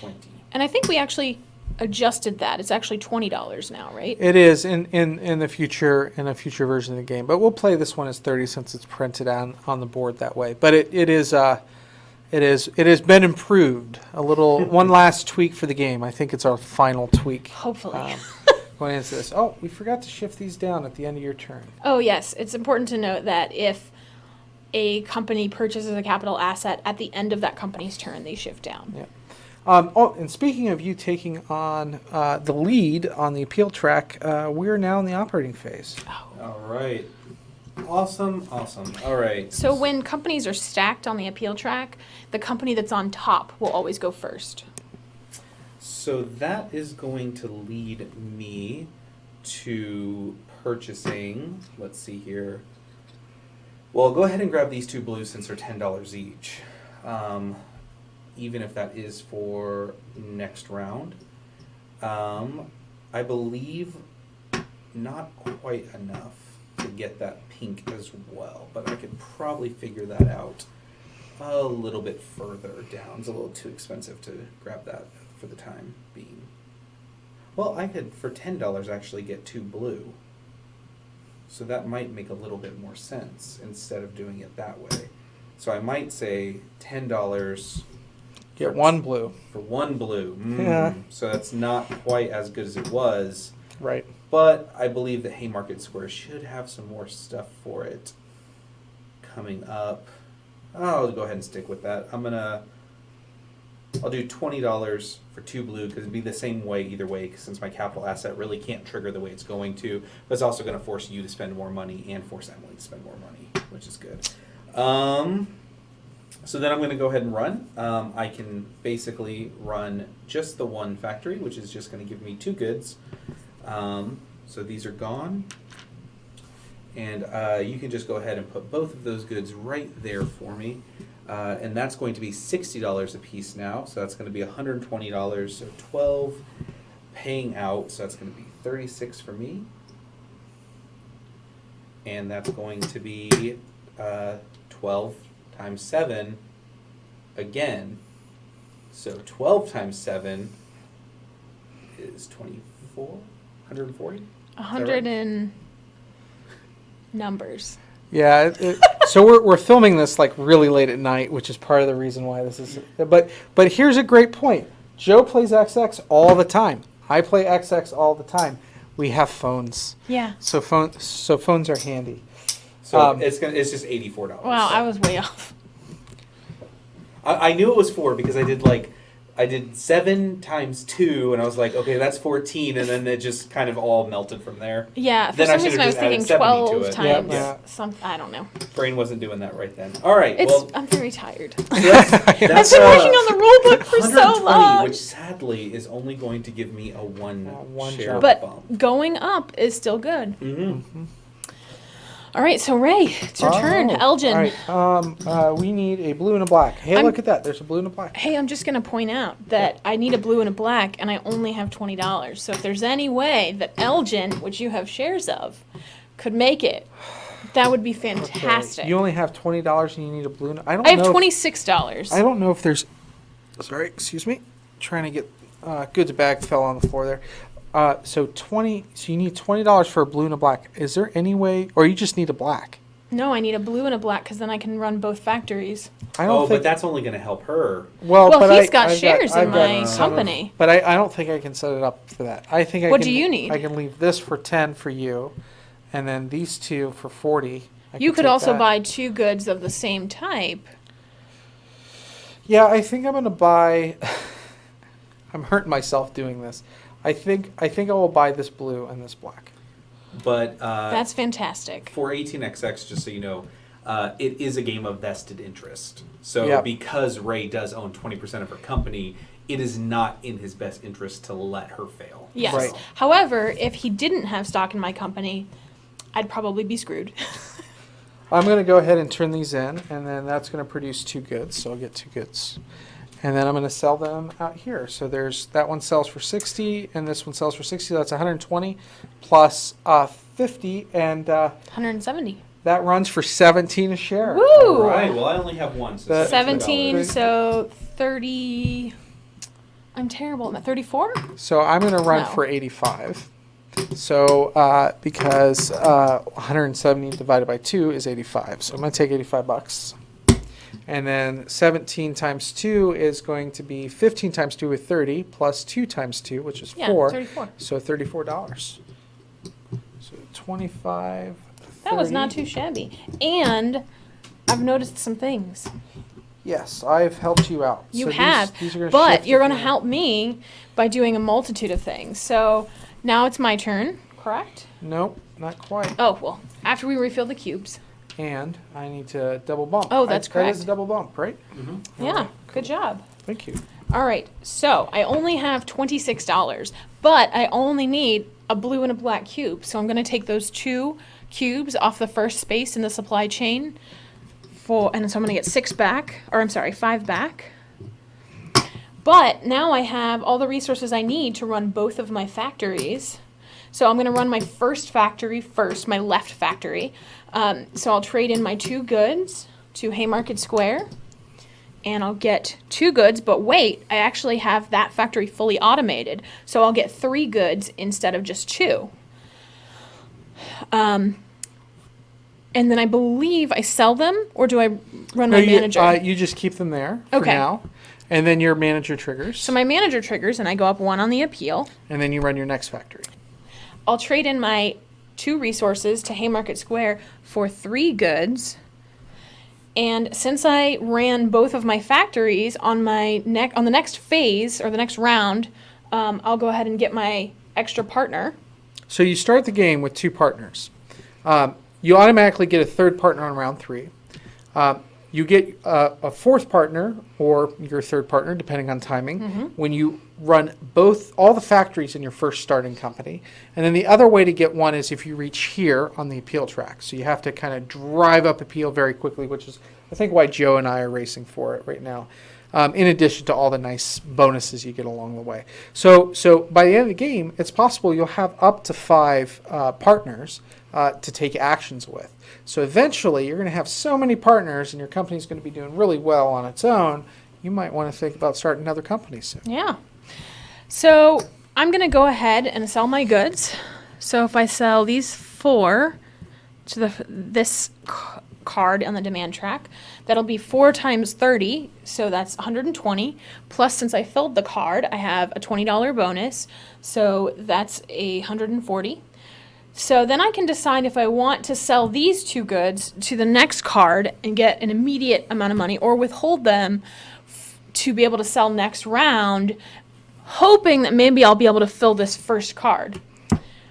20. And I think we actually adjusted that. It's actually $20 now, right? It is in the future, in a future version of the game, but we'll play this one as 30 since it's printed on the board that way. But it has been improved a little. One last tweak for the game. I think it's our final tweak. Hopefully. Going into this. Oh, we forgot to shift these down at the end of your turn. Oh, yes. It's important to note that if a company purchases a capital asset, at the end of that company's turn, they shift down. Yeah. And speaking of you taking on the lead on the appeal track, we're now in the operating phase. All right. Awesome. All right. So when companies are stacked on the appeal track, the company that's on top will always go first. So that is going to lead me to purchasing, let's see here. Well, go ahead and grab these two blues since they're $10 each. Even if that is for next round. I believe not quite enough to get that pink as well, but I could probably figure that out a little bit further down. It's a little too expensive to grab that for the time being. Well, I could, for $10, actually get two blue. So that might make a little bit more sense instead of doing it that way. So I might say $10 Get one blue. for one blue. Yeah. So that's not quite as good as it was. Right. But I believe that Haymarket Square should have some more stuff for it coming up. I'll go ahead and stick with that. I'll do $20 for two blue because it'd be the same way either way since my capital asset really can't trigger the way it's going to. But it's also going to force you to spend more money and force Emily to spend more money, which is good. So then I'm going to go ahead and run. I can basically run just the one factory, which is just going to give me two goods. So these are gone. And you can just go ahead and put both of those goods right there for me. And that's going to be $60 a piece now. So that's going to be $120. So 12 paying out. So that's going to be 36 for me. And that's going to be 12 times 7 again. So 12 times 7 is 24, 140. 100 and numbers. Yeah. So we're filming this like really late at night, which is part of the reason why this is. But here's a great point. Joe plays XX all the time. I play XX all the time. We have phones. Yeah. So phones are handy. So it's just $84. Wow, so. I was way off. I knew it was 4 because I did 7 times 2, and I was like, okay, that's 14, and then it just kind of all melted from there. Yeah, for Then I some reason should've I was just added thinking 70 to 12 it. times Yeah. I don't know. Brain wasn't doing that right then. All right, I'm very tired. so that's I've been working on the rule book for so 120, long. which sadly is only going to give me a one share jump. But bump. going up is still good. Mm-hmm. All right, so Ray, it's your turn. Elgin. All right. We need a blue and a black. Hey, look at that. There's a blue and a black. Hey, I'm just going to point out that I need a blue and a black, and I only have $20. So if there's any way that Elgin, which you have shares of, could make it, that would be fantastic. Okay. You only have $20 and you need a blue. I I have $26. I don't know if there's. Sorry, excuse me. Trying to get goods bag fell on the floor there. So you need $20 for a blue and a black. Is there any way, or you just need a black? No, I need a blue and a black because then I can run both factories. I don't think. But that's only going to help her. Well, Well, but he's got shares in I've got my some company. but I don't think I can set it up for that. I think What do you need? I can leave this for 10 for you, and then these two for 40. You could take also that. buy 2 goods of the same type. Yeah, I think I'm gonna buy. I'm hurting myself doing this. I think I will buy this blue and this black. But That's fantastic. for 18XX, just so you know, it is a game of vested interest. So Yep. because Ray does own 20% of her company, it is not in his best interest to let her fail. Yes. Right. However, if he didn't have stock in my company, I'd probably be screwed. I'm gonna go ahead and turn these in, and then that's gonna produce 2 goods. So I'll get 2 goods, and then I'm gonna sell them out here. So there's that one sells for 60, and this one sells for 60. That's 120 plus 50, and 170. that runs for 17 a share. Woo! All right. Well, I only have one. So That- 17, $17. so 30. I'm terrible. I'm at 34? So I'm going to run No. for 85. So because 170 divided by 2 is 85. So I'm going to take $85. And then 17 times 2 is going to be 15 times 2 with 30 plus 2 times 2, which is Yeah, 4. 34. So $34. So 25. That was 30. not too shabby. And I've noticed some things. Yes, I've helped you out. You So have, these are gonna but shift you're at going to the end. help me by doing a multitude of things. So now it's my turn, correct? Nope, not quite. Oh, well, after we refill the cubes. And I need to double bump. Oh, that's That is correct. a double bump, right? Mm-hmm. Yeah, good job. Thank you. All right, so I only have $26, but I only need a blue and a black cube. So I'm going to take those 2 cubes off the first space in the supply chain, and so I'm going to get 5 back. But now I have all the resources I need to run both of my factories. So I'm going to run my first factory first, my left factory. So I'll trade in my 2 goods to Haymarket Square. And I'll get 2 goods, but wait, I actually have that factory fully automated. So I'll get 3 goods instead of just 2. And then I believe I sell them, or do I run my manager? You just keep them there for Okay. now. And then your manager triggers. So my manager triggers, and I go up 1 on the appeal. And then you run your next factory. I'll trade in my 2 resources to Haymarket Square for 3 goods. And since I ran both of my factories on the next phase or the next round, I'll go ahead and get my extra partner. So you start the game with 2 partners. You automatically get a 3rd partner on round 3. You get a 4th partner or your 3rd partner, depending on timing, when you run all the factories in your first starting company. And then the other way to get one is if you reach here on the appeal track. So you have to kind of drive up appeal very quickly, which is, I think, why Joe and I are racing for it right now. In addition to all the nice bonuses you get along the way. So by the end of the game, it's possible you'll have up to 5 partners to take actions with. So eventually, you're going to have so many partners, and your company's going to be doing really well on its own, you might want to think about starting another company soon. Yeah. So I'm going to go ahead and sell my goods. So if I sell these 4 to this card on the demand track. That'll be 4 times 30, so that's 120. Plus, since I filled the card, I have a $20 bonus, so that's 140. So then I can decide if I want to sell these 2 goods to the next card and get an immediate amount of money, or withhold them to be able to sell next round, hoping that maybe I'll be able to fill this first card.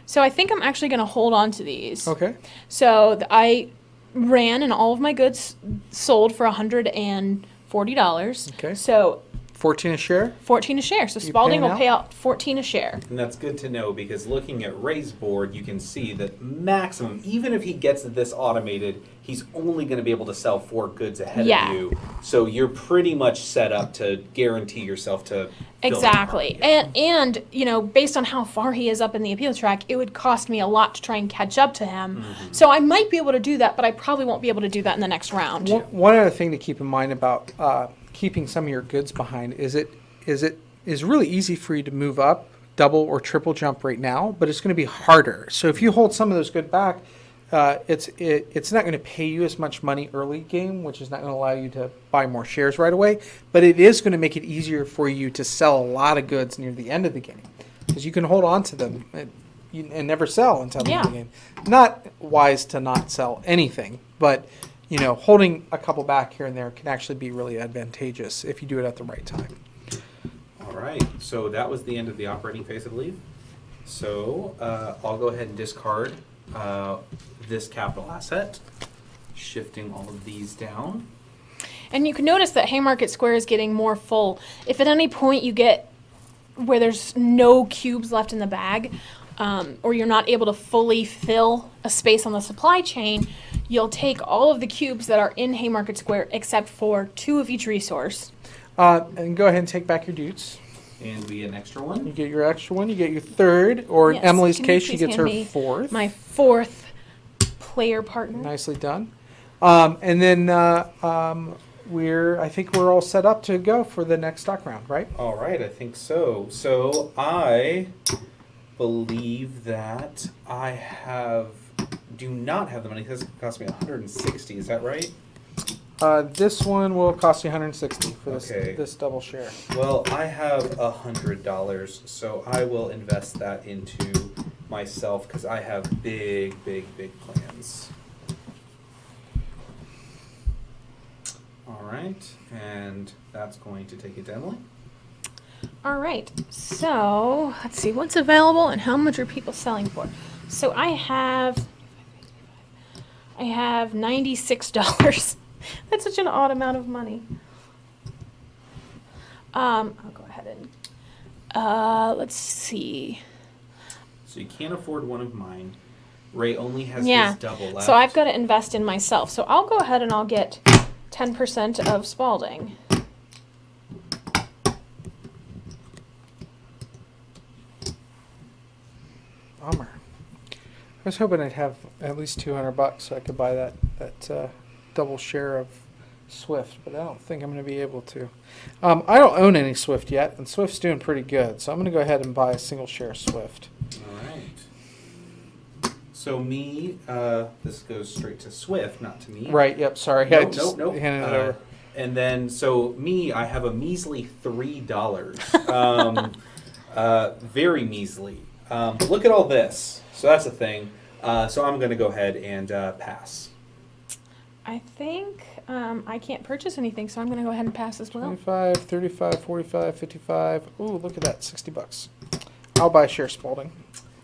So I think I'm actually going to hold on to these. Okay. So I ran and all of my goods sold for $140. Okay. So 14 a share. 14 a share. So You Spalding paying will pay out 14 a share. And that's good to know, because looking at Ray's board, you can see that maximum, even if he gets this automated, he's only going to be able to sell 4 goods ahead Yeah. of you. So you're pretty much set up to guarantee yourself to fill Exactly. the market. And you know, based on how far he is up in the appeal track, it would cost me a lot to try and catch up to him. So I might be able to do that, but I probably won't be able to do that in the next round. One other thing to keep in mind about keeping some of your goods behind is it is really easy for you to move up, double or triple jump right now, but it's going to be harder. So if you hold some of those good back, it's not going to pay you as much money early game, which is not going to allow you to buy more shares right away, but it is going to make it easier for you to sell a lot of goods near the end of the game, because you can hold on to them and never sell until the end of the game. Not wise to not sell anything, but you know, holding a couple back here and there can actually be really advantageous if you do it at the right time. All right, so that was the end of the operating phase, I believe. So I'll go ahead and discard this capital asset, shifting all of these down. And you can notice that Haymarket Square is getting more full. If at any point you get where there's no cubes left in the bag, or you're not able to fully fill a space on the supply chain, you'll take all of the cubes that are in Haymarket Square except for 2 of each resource. And go ahead and take back your dudes. And we get an extra You one. get your extra one. You get your third, or in Yes, Emily's can you case, she please gets hand her me 4th. My 4th player partner. Nicely done. And then I think we're all set up to go for the next stock round, right? All right, I think so. So I believe that I do not have the money, because it cost me 160. Is that right? This one will cost you 160 for Okay. this double share. Well, I have $100, so I will invest that into myself, because I have big plans. All right, and that's going to take it to Emily. All right, so let's see what's available and how much are people selling for. So I have $96. That's such an odd amount of money. I'll go ahead and let's see. So you can't afford one of mine. Ray only has Yeah. his double left. So I've got to invest in myself. So I'll go ahead and I'll get 10% of Spalding. Bummer. I was hoping I'd have at least $200 so I could buy that double share of Swift, but I don't think I'm going to be able to. I don't own any Swift yet, and Swift's doing pretty good, so I'm going to go ahead and buy a single share of Swift. All right. So me, this goes straight to Swift, not to me. Right, yep, sorry. I Nope, just nope. handed it over. And then, so me, I have a measly $3. Very measly. Look at all this. So that's the thing. So I'm going to go ahead and pass. I think I can't purchase anything, so I'm going to go ahead and pass as well. 25, 35, 45, 55. Ooh, look at that, $60. I'll buy a share of Spalding.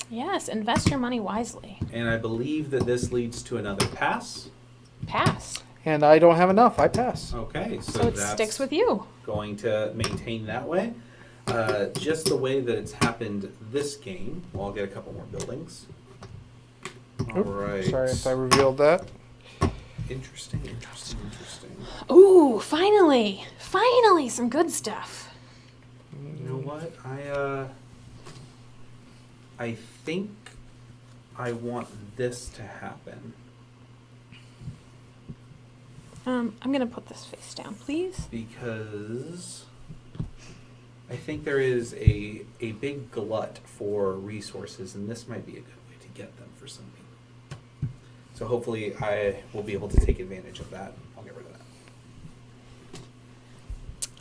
Yes, invest your money wisely. And I believe that this leads to another pass. Pass. And I don't have enough. I pass. Okay, So it that's sticks with you. going to maintain that way. Just the way that it's happened this game. Well, I'll get a couple more buildings. All Oop, right. Sorry if I revealed that. Interesting. Ooh, finally. Finally, some good stuff. You know what? I think I want this to happen I'm going to put this face down, please. because I think there is a big glut for resources, and this might be a good way to get them for some people. So hopefully I will be able to take advantage of that. I'll get rid of that.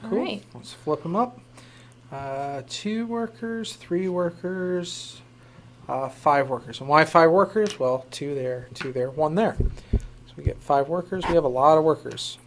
All Cool. right. Let's flip them up. 2 workers, 3 workers, 5 workers. And why 5 workers? Well, 2 there, 2 there, 1 there. So we get 5 workers. We have a lot of workers.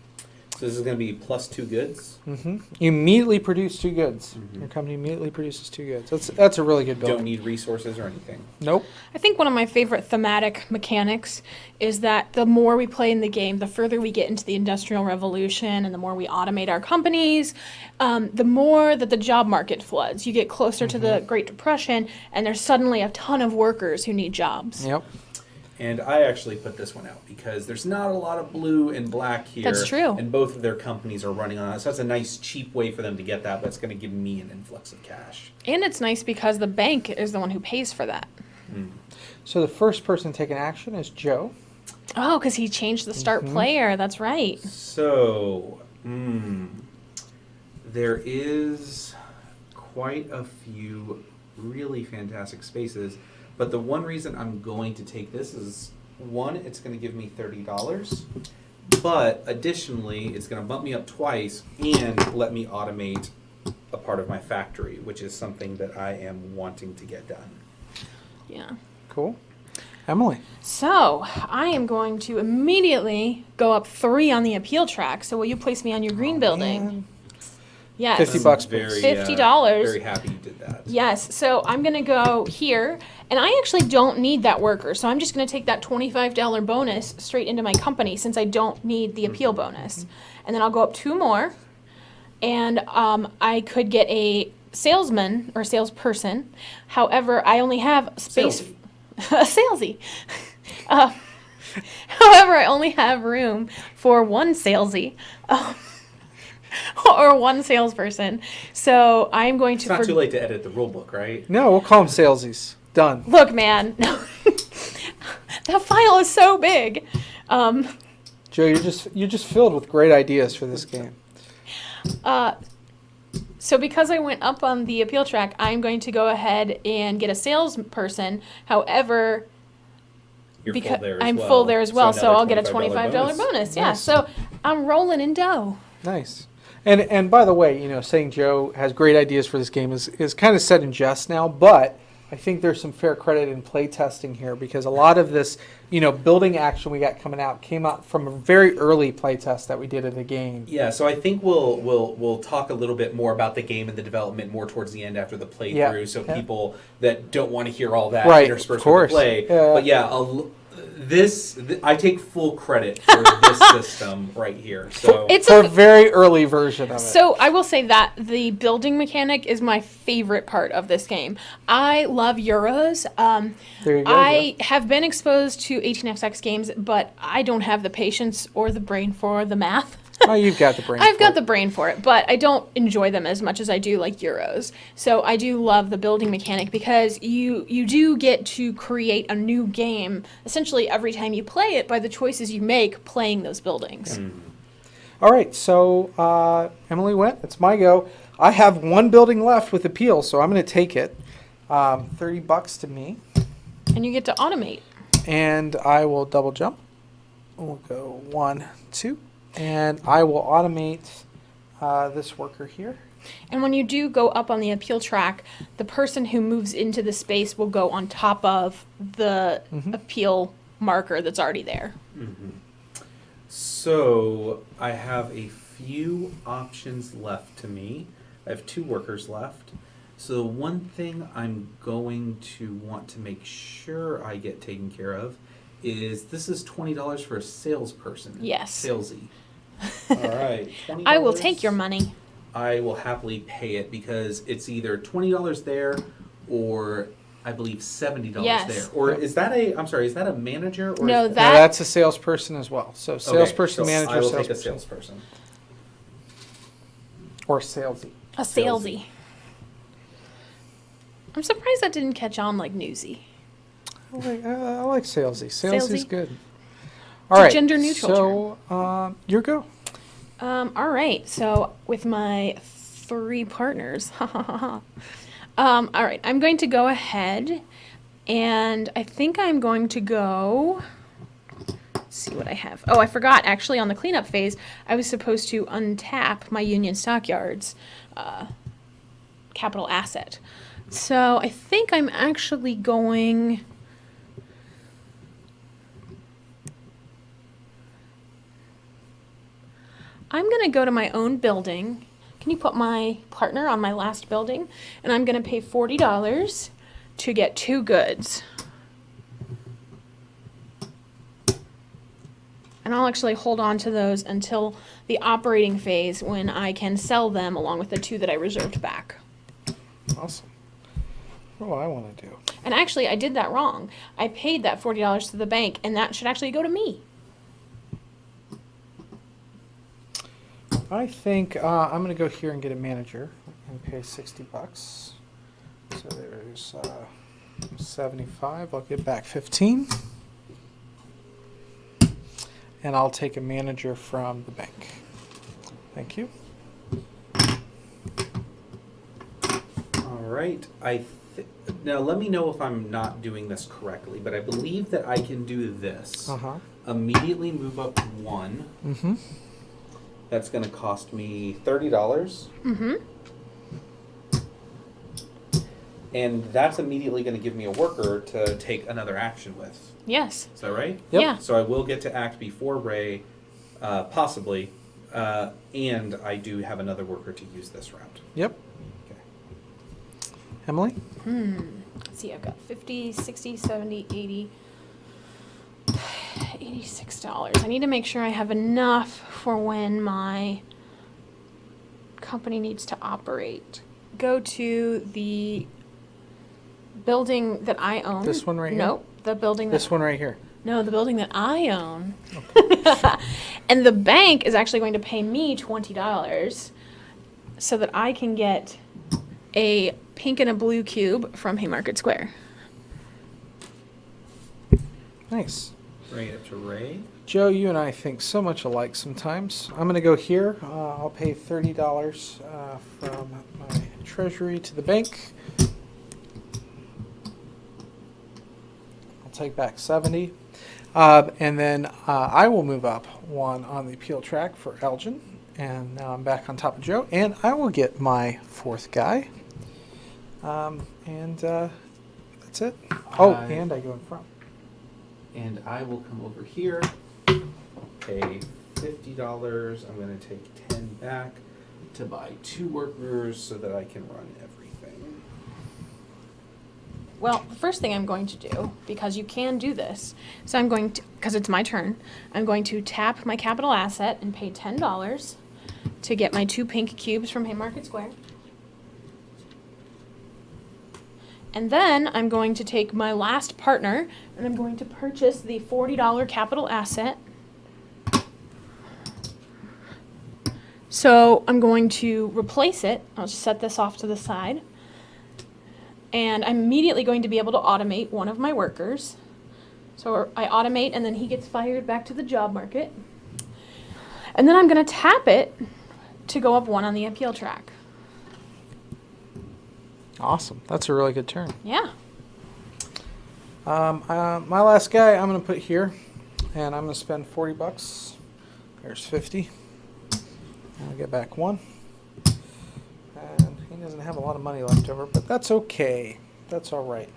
So this is going to be plus 2 goods. You immediately produce 2 goods. Your company immediately produces 2 goods. That's a really good build. Don't need resources or anything. Nope. I think one of my favorite thematic mechanics is that the more we play in the game, the further we get into the Industrial Revolution and the more we automate our companies, the more that the job market floods. You get closer to the Great Depression, and there's suddenly a ton of workers who need jobs. Yep. And I actually put this one out because there's not a lot of blue and black here. That's true. And both of their companies are running on it. So that's a nice, cheap way for them to get that, but it's going to give me an influx of cash. And it's nice because the bank is the one who pays for that. So the first person to take an action is Joe. Oh, because he changed the start player. That's right. So, there is quite a few really fantastic spaces. But the one reason I'm going to take this is, one, it's going to give me $30. But additionally, it's going to bump me up twice and let me automate a part of my factory, which is something that I am wanting to get done. Yeah. Cool. Emily. So I am going to immediately go up 3 on the appeal track. So will you place me on your green building? Man. Yes. $50, Very, $50. very happy you did that. Yes. So I'm going to go here. And I actually don't need that worker. So I'm just going to take that $25 bonus straight into my company since I don't need the appeal bonus. And then I'll go up 2 more. And I could get a salesman or salesperson. However, I only have space. Salesy. A salesy. However, I only have room for 1 salesy. Or 1 salesperson. So I'm going to... It's not too late to edit the rule book, right? No, we'll call them salesies. Done. Look, man. That file is so big. Joe, you're just filled with great ideas for this game. So because I went up on the appeal track, I'm going to go ahead and get a salesperson. However, You're because full there as I'm well. full there as well, so another I'll get a $25 bonus. Yeah, Nice. so I'm rolling in dough. Nice. And by the way, saying Joe has great ideas for this game is kind of said in jest now, but I think there's some fair credit in play testing here because a lot of this, building action we got coming out came out from a very early play test that we did of the game. Yeah, so I think we'll talk a little bit more about the game and the development more towards the end after the playthrough. So people that don't want to hear all that Right, interspersed of course. with the play. Yeah. But yeah, I take full credit for this system right here. So It's For a a very early version of it. So I will say that the building mechanic is my favorite part of this game. I love Euros. There you go, I have been exposed to 18xx games, but I don't have the patience or the brain for the math. Oh, you've got the brain. I've for got it. the brain for it, but I don't enjoy them as much as I do like Euros. So I do love the building mechanic because you do get to create a new game essentially every time you play it by the choices you make playing those buildings. All right, so Emily went. It's my go. I have 1 building left with appeal, so I'm going to take it. $30 to me, And you get to automate. and I will double jump. We'll go 1, 2, and I will automate this worker here. And when you do go up on the appeal track, the person who moves into the space will go on top of the appeal marker that's already there. So I have a few options left to me. I have 2 workers left. So one thing I'm going to want to make sure I get taken care of is this is $20 for a salesperson. Yes. Salesy. All right. $20. I will take your money. I will happily pay it because it's either $20 there or I believe $70 Yes. there. Or is that a manager? Or No, is No, that- that's a salesperson as well. So Okay, salesperson, so manager, I will take a salesperson. salesperson. Or salesy. A salesy. I'm surprised that didn't catch on like Newsy. I like salesy. Salesy is Salesy. good. a All right. gender neutral So, your go. All right, so with my 3 partners, all right, I'm going to go ahead and I think I'm going to go Let's see what I have. Oh, I forgot. Actually, on the cleanup phase, I was supposed to untap my Union Stockyards capital asset. So I think I'm actually going... I'm going to go to my own building. Can you put my partner on my last building? And I'm going to pay $40 to get 2 goods. And I'll actually hold on to those until the operating phase when I can sell them along with the 2 that I reserved back. Awesome. What do I want to do? And actually, I did that wrong. I paid that $40 to the bank, and that should actually go to me. I think I'm going to go here and get a manager and pay $60. So there's 75. I'll get back 15. And I'll take a manager from the bank. Thank you. All right. Now let me know if I'm not doing this correctly, but I believe that I can do this. Immediately move up 1. Mm-hmm. That's going to cost me $30. Mm-hmm. And that's immediately going to give me a worker to take another action with. Yes. Is that right? Yep. Yeah. So I will get to act before Ray, possibly, and I do have another worker to use this round. Yep. Okay. Emily? Let's see, I've got 50, 60, 70, 80, $86. I need to make sure I have enough for when my company needs to operate. Go to the building that I own. This one right here? Nope, the building that... This one right here. No, the building that I own. And the bank is actually going to pay me $20 so that I can get a pink and a blue cube from Haymarket Square. Nice. Bring it up to Ray. Joe, you and I think so much alike sometimes. I'm going to go here. I'll pay $30 from my treasury to the bank. I'll take back 70. And then I will move up 1 on the appeal track for Elgin. And now I'm back on top of Joe. And I will get my 4th guy. And that's it. Oh, and I go in front. And I will come over here, pay $50. I'm going to take 10 back to buy 2 workers so that I can run everything. Well, the first thing I'm going to do, because you can do this, so I'm going to, because it's my turn, I'm going to tap my capital asset and pay $10 to get my 2 pink cubes from Haymarket Square. And then I'm going to take my last partner and I'm going to purchase the $40 capital asset. So I'm going to replace it. I'll just set this off to the side. And I'm immediately going to be able to automate one of my workers. So I automate and then he gets fired back to the job market. And then I'm going to tap it to go up 1 on the appeal track. Awesome. That's a really good turn. Yeah. My last guy I'm going to put here, and I'm going to spend $40. There's 50. I'll get back 1. And he doesn't have a lot of money left over, but that's okay. That's all right.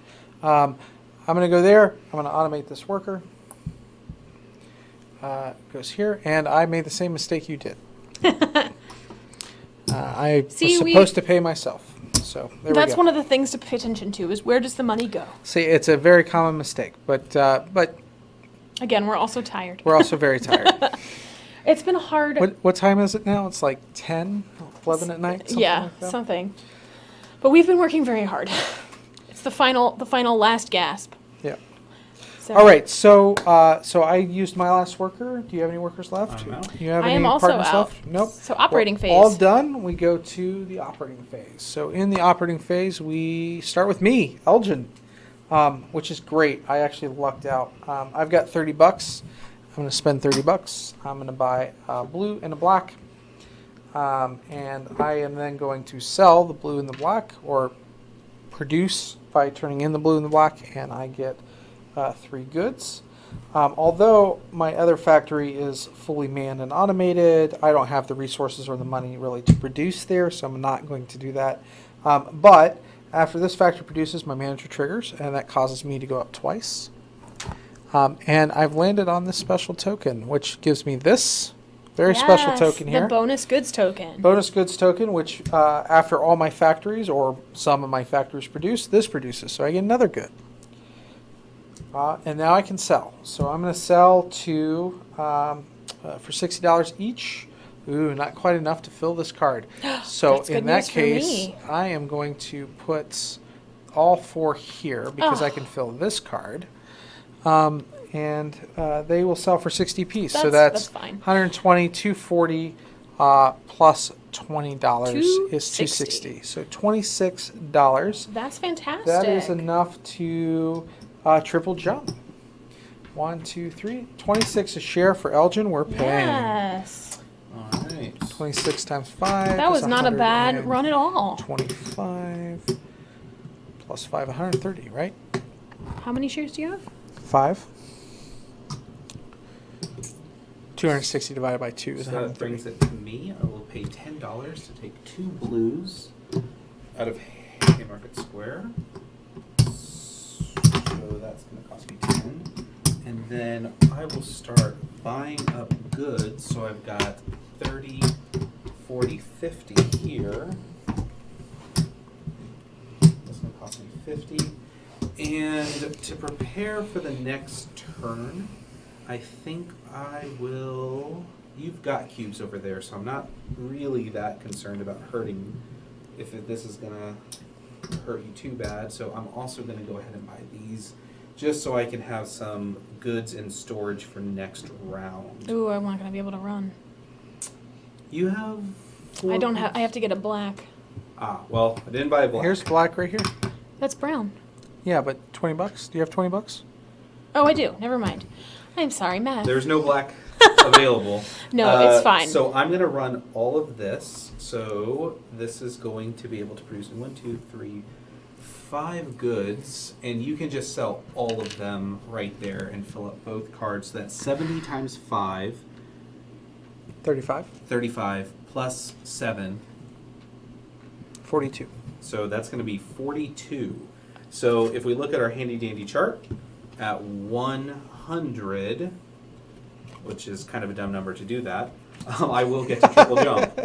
I'm going to go there. I'm going to automate this worker. Goes here, and I made the same mistake you did. I was supposed to pay myself. So there we go. That's one of the things to pay attention to is where does the money go? See, it's a very common mistake, but Again, we're also tired. we're also very tired. It's been hard. What time is it now? It's like 10, 11 at night? Something Yeah, like that? something. But we've been working very hard. It's the final last gasp. Yeah. So All right, so I used my last worker. Do you have any workers left? I'm out. You have I any am also partners out. left? Nope. So operating We're phase. All done. We go to the operating phase. So in the operating phase, we start with me, Elgin, which is great. I actually lucked out. I've got $30. I'm going to spend $30. I'm going to buy a blue and a black. And I am then going to sell the blue and the black, or produce by turning in the blue and the black, and I get 3 goods. Although my other factory is fully manned and automated, I don't have the resources or the money really to produce there, so I'm not going to do that. But after this factory produces, my manager triggers, and that causes me to go up twice. And I've landed on this special token, which gives me this very special token here. The bonus goods token. Bonus goods token, which after all my factories or some of my factories produce, this produces. So I get another good. And now I can sell. So I'm going to sell to for $60 each. Ooh, not quite enough to fill this card. So in that case, I am going to put all 4 here because I can fill this card. And they will sell for 60 piece. So that's fine. 120, 240 plus $20 is $260. So $26. That's fantastic. That is enough to triple jump. 1, 2, 3. 26 a share for Elgin. We're paying. Yes. All right. 26 times 5. That was not a bad run at all. 25 plus 5, 130, right? How many shares do you have? 5. 260 divided by 2 is So that 130. brings it to me. I will pay $10 to take 2 blues out of Haymarket Square. So that's going to cost me 10. And then I will start buying up goods. So I've got 30, 40, 50 here. That's going to cost me 50. And to prepare for the next turn, I think I will... You've got cubes over there, so I'm not really that concerned about hurting if this is going to hurt you too bad. So I'm also going to go ahead and buy these just so I can have some goods in storage for next round. Ooh, I'm not going to be able to run. You have... 4 I don't have... I have to get a black. Ah, well, I didn't buy a black. Here's black right here. That's brown. Yeah, but $20? Do you have $20? Oh, I do. Never mind. I'm sorry, Matt. There's no black available. No, it's fine. So I'm going to run all of this. So this is going to be able to produce 1, 2, 3, 5 goods. And you can just sell all of them right there and fill up both cards. So that's 70 times 5. 35. 35 plus 7. 42. So that's going to be 42. So if we look at our handy dandy chart, at 100, which is kind of a dumb number to do that, I will get to triple jump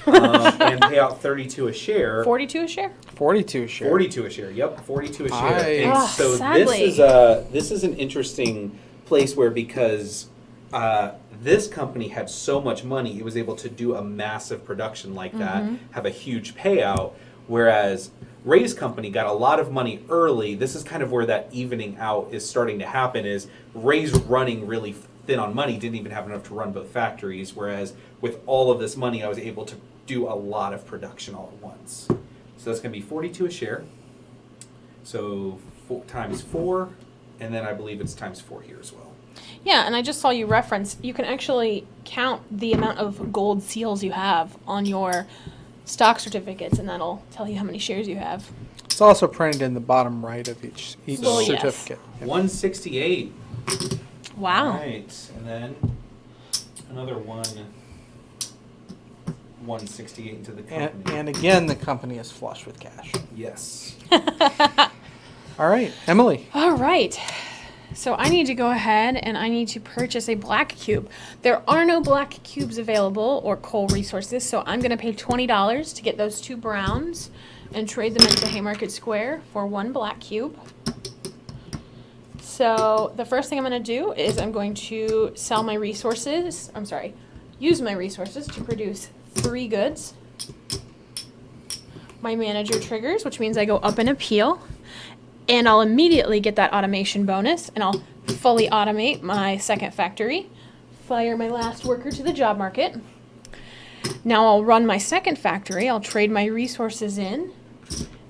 and pay out 32 a share. 42 a share? 42 a share. 42 a share. Yep, 42 a share. Nice. And so sadly. this is an interesting place where because this company had so much money, it was able to do a massive production like that, have a huge payout, whereas Ray's company got a lot of money early. This is kind of where that evening out is starting to happen, is Ray's running really thin on money, didn't even have enough to run both factories, whereas with all of this money, I was able to do a lot of production all at once. So that's going to be 42 a share. So times 4, and then I believe it's times 4 here as well. Yeah, and I just saw you reference, you can actually count the amount of gold seals you have on your stock certificates, and that'll tell you how many shares you have. It's also printed in the bottom right of each Well, yes. certificate. Yep. 168. Wow. All right, and then another 168 into the company. And again, the company is flush with cash. Yes. All right, Emily. All right. So I need to go ahead and I need to purchase a black cube. There are no black cubes available or coal resources, so I'm going to pay $20 to get those 2 browns and trade them into Haymarket Square for 1 black cube. So the first thing I'm going to do is I'm going to sell my resources. I'm sorry, use my resources to produce 3 goods. My manager triggers, which means I go up in appeal. And I'll immediately get that automation bonus, and I'll fully automate my second factory, fire my last worker to the job market. Now I'll run my second factory, I'll trade my resources in,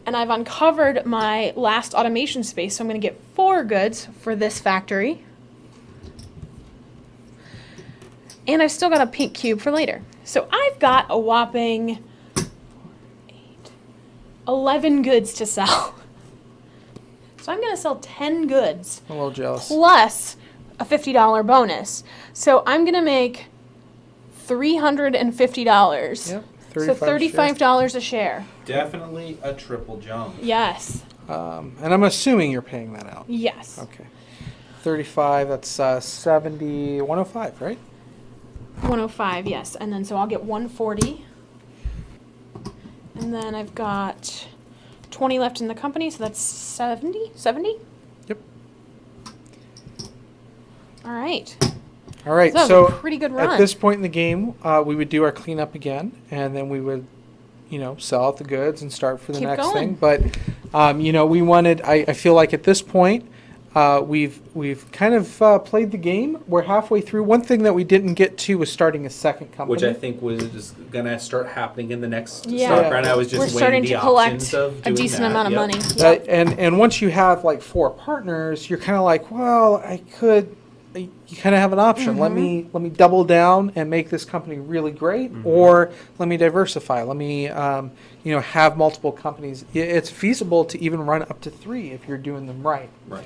and I've uncovered my last automation space, so I'm going to get 4 goods for this factory. And I've still got a pink cube for later. So I've got a whopping 11 goods to sell. So I'm going to sell 10 goods. I'm a little jealous. Plus a $50 bonus. So I'm going to make $350. Yep. So $35 a share. Definitely a triple jump. Yes. And I'm assuming you're paying that out. Yes. Okay. 35, that's 70, 105, right? 105, yes. And then so I'll get 140. And then I've got 20 left in the company, so that's 70? 70? Yep. All right. All right, So that so was a pretty good run. at this point in the game, we would do our cleanup again, and then we would, sell out the goods and start for the Keep next going. thing. But, we wanted, I feel like at this point, we've kind of played the game. We're halfway through. One thing that we didn't get to was starting a second company. Which I think was going to start happening in the next Yeah. stock round. I was just We're weighing starting the to options collect of a doing decent that. amount of Yep. money. Yep. And once you have like 4 partners, you're kind of like, well, you kind of have an option. Let me double down and make this company really great, or let me diversify. Let me have multiple companies. It's feasible to even run up to 3 if you're doing them right. Right.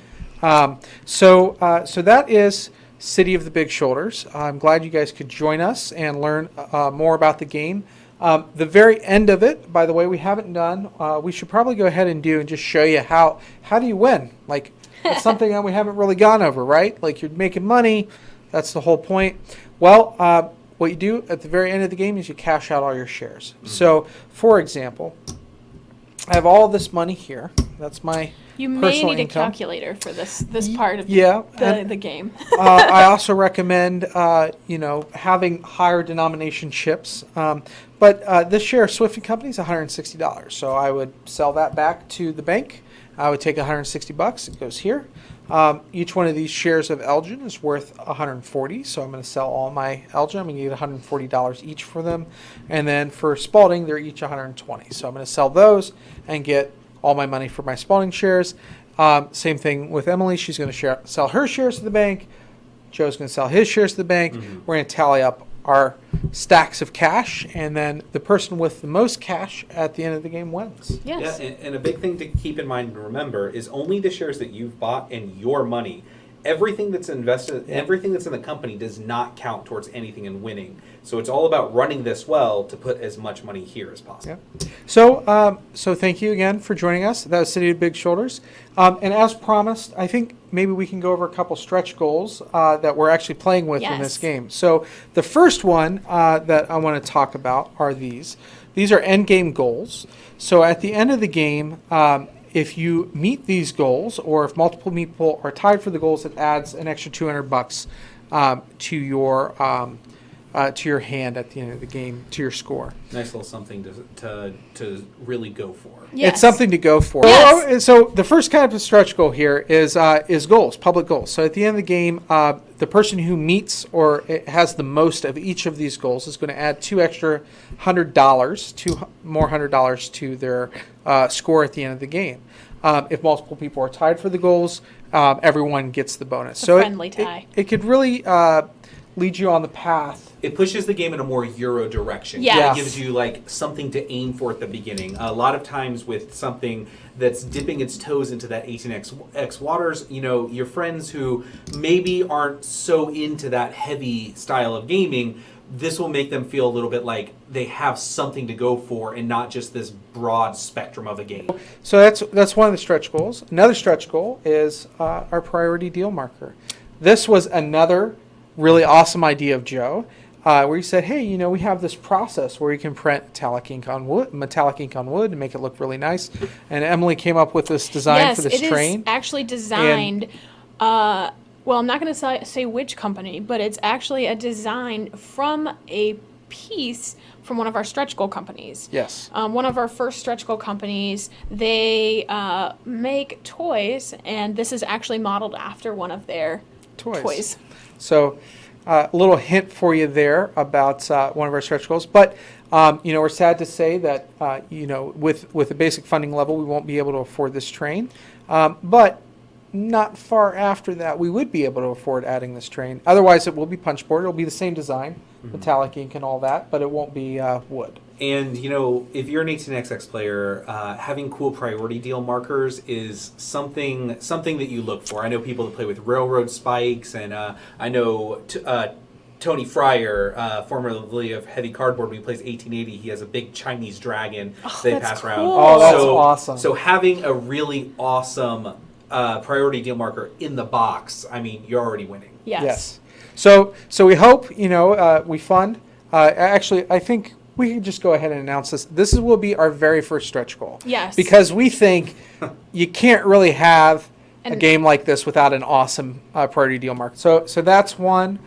So that is City of the Big Shoulders. I'm glad you guys could join us and learn more about the game. The very end of it, by the way, we haven't done. We should probably go ahead and do and just show you how do you win. Like, it's something that we haven't really gone over, right? Like, you're making money. That's the whole point. Well, what you do at the very end of the game is you cash out all your shares. So, for example, I have all this money here. That's my You may personal need income. a calculator for this part of and the game. I also recommend, having higher denomination chips. But this share of Swift & Company is $160. So I would sell that back to the bank. I would take $160. It goes here. Each one of these shares of Elgin is worth $140. So I'm going to sell all my Elgin. I'm going to get $140 each for them. And then for Spalding, they're each $120. So I'm going to sell those and get all my money for my Spalding shares. Same thing with Emily. She's going to sell her shares to the bank. Joe's going to sell his shares to the bank. We're going to tally up our stacks of cash, and then the person with the most cash at the end of the game wins. Yes. Yeah, and a big thing to keep in mind and remember is only the shares that you've bought and your money. Everything that's invested, everything that's in the company does not count towards anything in winning. So it's all about running this well to put as much money here as possible. Yeah. So thank you again for joining us. That was City of Big Shoulders. And as promised, I think maybe we can go over a couple stretch goals that we're actually playing with in this Yes. game. So the first one that I want to talk about are these. These are end game goals. So at the end of the game, if you meet these goals, or if multiple people are tied for the goals, it adds an extra $200 to your hand at the end of the game, to your score. Nice little something to really go for. Yes. It's something to go for. Yes. Oh, so the first kind of stretch goal here is goals, public goals. So at the end of the game, the person who meets or has the most of each of these goals is going to add $200 to their score at the end of the game. If multiple people are tied for the goals, everyone gets the bonus. It's a friendly tie. It could really lead you on the path. It pushes the game in a more Euro direction. Yes. It gives you like something to aim for at the beginning. A lot of times with something that's dipping its toes into that 18x waters, your friends who maybe aren't so into that heavy style of gaming, this will make them feel a little bit like they have something to go for and not just this broad spectrum of a game. So that's one of the stretch goals. Another stretch goal is our priority deal marker. This was another really awesome idea of Joe, where he said, hey, we have this process where you can print metallic ink on wood and make it look really nice. And Emily came up with this design for this train. Yes, it is actually designed, well, I'm not going to say which company, but it's actually a design from a piece from one of our stretch goal companies. Yes. One of our first stretch goal companies, they make toys, and this is actually modeled after one of their toys. So a little hint for you there about one of our stretch goals. But, we're sad to say that, with a basic funding level, we won't be able to afford this train. But not far after that, we would be able to afford adding this train. Otherwise, it will be punchboard. It'll be the same design, metallic ink and all that, but it won't be wood. And, you know, if you're an 18XX player, having cool priority deal markers is something that you look for. I know people that play with railroad spikes, and I know Tony Fryer, formerly of Heavy Cardboard, when he plays 1880, he has a big Chinese dragon they that's pass cool. around. Oh, that's awesome. So having a really awesome priority deal marker in the box, I mean, you're already winning. Yes. So we hope, we fund. Actually, I think we can just go ahead and announce this. This will be our very first stretch goal. Yes. Because we think you can't really have a And- game like this without an awesome priority deal market. So that's one.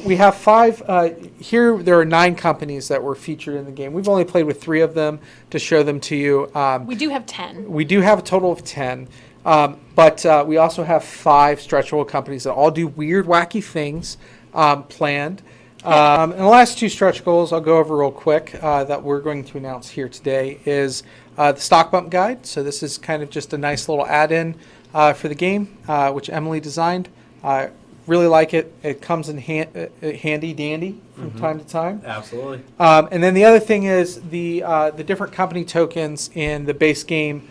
We have 5. Here there are 9 companies that were featured in the game. We've only played with 3 of them to show them to you. We do have 10. We do have a total of 10. But we also have 5 stretch goal companies that all do weird, wacky things planned. And the last 2 stretch goals I'll go over real quick that we're going to announce here today is the stock bump guide. So this is kind of just a nice little add-in for the game, which Emily designed. Really like it. It comes in handy dandy from time to time. Absolutely. And then the other thing is the different company tokens in the base game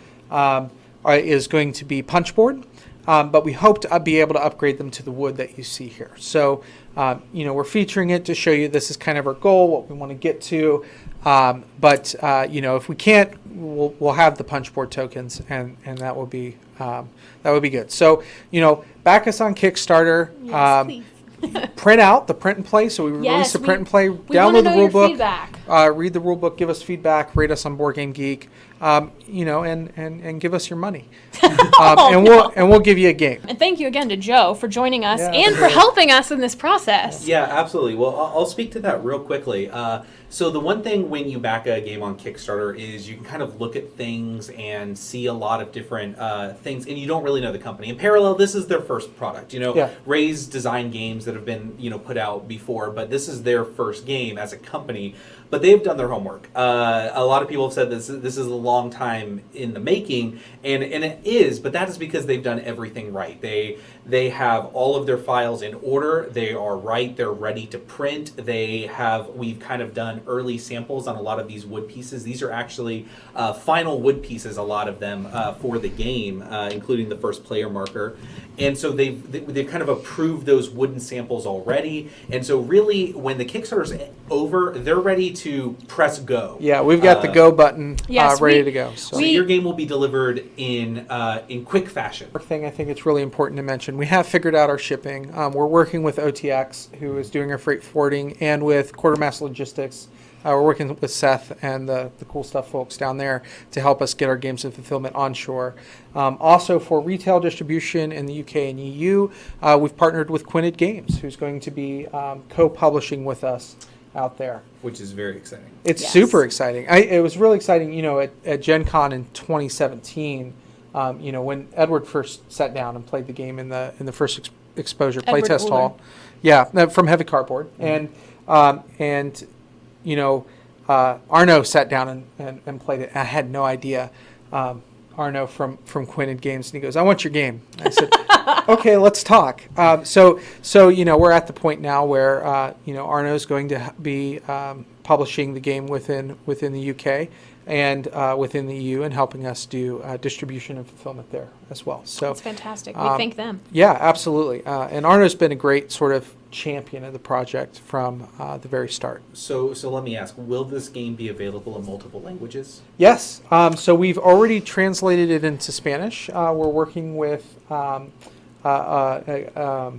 is going to be punchboard. But we hope to be able to upgrade them to the wood that you see here. So, we're featuring it to show you this is kind of our goal, what we want to get to. But if we can't, we'll have the punchboard tokens, and that will be good. So, back us on Kickstarter. Yes, please. Print out the print and play. So we release a print and play. We want to Download the know rule your book. feedback. Read the rule book. Give us feedback. Rate us on Board Game Geek. And give us your money. We'll give you a game. And thank you again to Joe for joining us Yeah, and for helping us in this process. Yeah, absolutely. Well, I'll speak to that real quickly. So the one thing when you back a game on Kickstarter is you can kind of look at things and see a lot of different things, and you don't really know the company. In parallel, this is their first product. Yeah. Ray's designed games that have been put out before, but this is their first game as a company. But they've done their homework. A lot of people have said this is a long time in the making, and it is, but that is because they've done everything right. They have all of their files in order. They are right. They're ready to print. We've kind of done early samples on a lot of these wood pieces. These are actually final wood pieces, a lot of them, for the game, including the first player marker. And so they've kind of approved those wooden samples already. And so really, when the Kickstarter's over, they're ready to press go. Yeah, we've got the go button Yes, ready to go. So. So your game will be delivered in quick fashion. Another thing I think it's really important to mention, we have figured out our shipping. We're working with OTX, who is doing our freight forwarding, and with Quartermaster Logistics. We're working with Seth and the Cool Stuff folks down there to help us get our games and fulfillment onshore. Also, for retail distribution in the UK and EU, we've partnered with Quinted Games, who's going to be co-publishing with us out there. Which is very exciting. It's Yes. super exciting. It was really exciting, at Gen Con in 2017, when Edward first sat down and played the game in the first exposure Edward playtest Uller. hall. Yeah, from Heavy Cardboard. And Arno sat down and played it. I had no idea. Arno from Quinted Games, and he goes, "I want your game." I said, "Okay, let's talk." So we're at the point now where Arno's going to be publishing the game within the UK and within the EU, and helping us do distribution and fulfillment there as well. So That's fantastic. We thank them. yeah, absolutely. And Arno's been a great sort of champion of the project from the very start. So let me ask, will this game be available in multiple languages? Yes. So we've already translated it into Spanish. We're working with a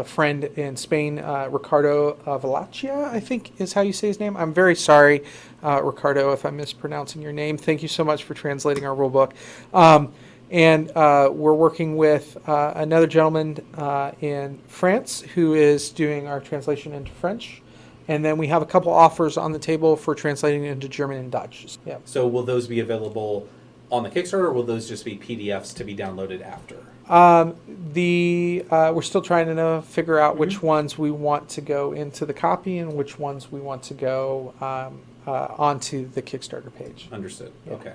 friend in Spain, Ricardo Valachia, I think is how you say his name. I'm very sorry, Ricardo, if I'm mispronouncing your name. Thank you so much for translating our rulebook. And we're working with another gentleman in France who is doing our translation into French. And then we have a couple offers on the table for translating into German and Dutch. Yeah. So will those be available on the Kickstarter, or will those just be PDFs to be downloaded after? We're still trying to figure out which ones we want to go into the copy and which ones we want to go onto the Kickstarter page. Understood. Yeah. Okay.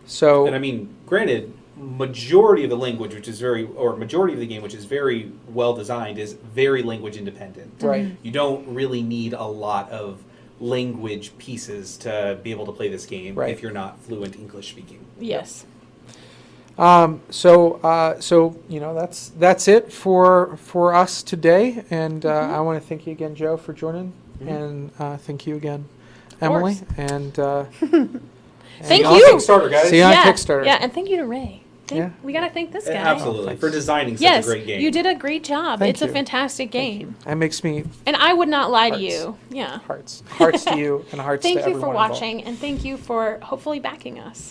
So And I mean, granted, majority of the language, majority of the game, which is very well designed, is very language independent. Right. You don't really need a lot of language pieces to be able to play this game Right. if you're not fluent English speaking. Yes. So that's it for us today, and I want to thank you again, Joe, for joining, and thank you again, Emily, course. and Thank On you. Kickstarter, guys. See you on Kickstarter. Yeah, and thank you to Ray. Yeah. We got to thank this guy. Absolutely. thanks. For designing such Yes, a great game. you did a great job. Thank It's a you. fantastic game. That makes me And I would not lie to Hearts. you. Yeah. hearts to you and hearts Thank to you everyone for involved. watching, and thank you for hopefully backing us.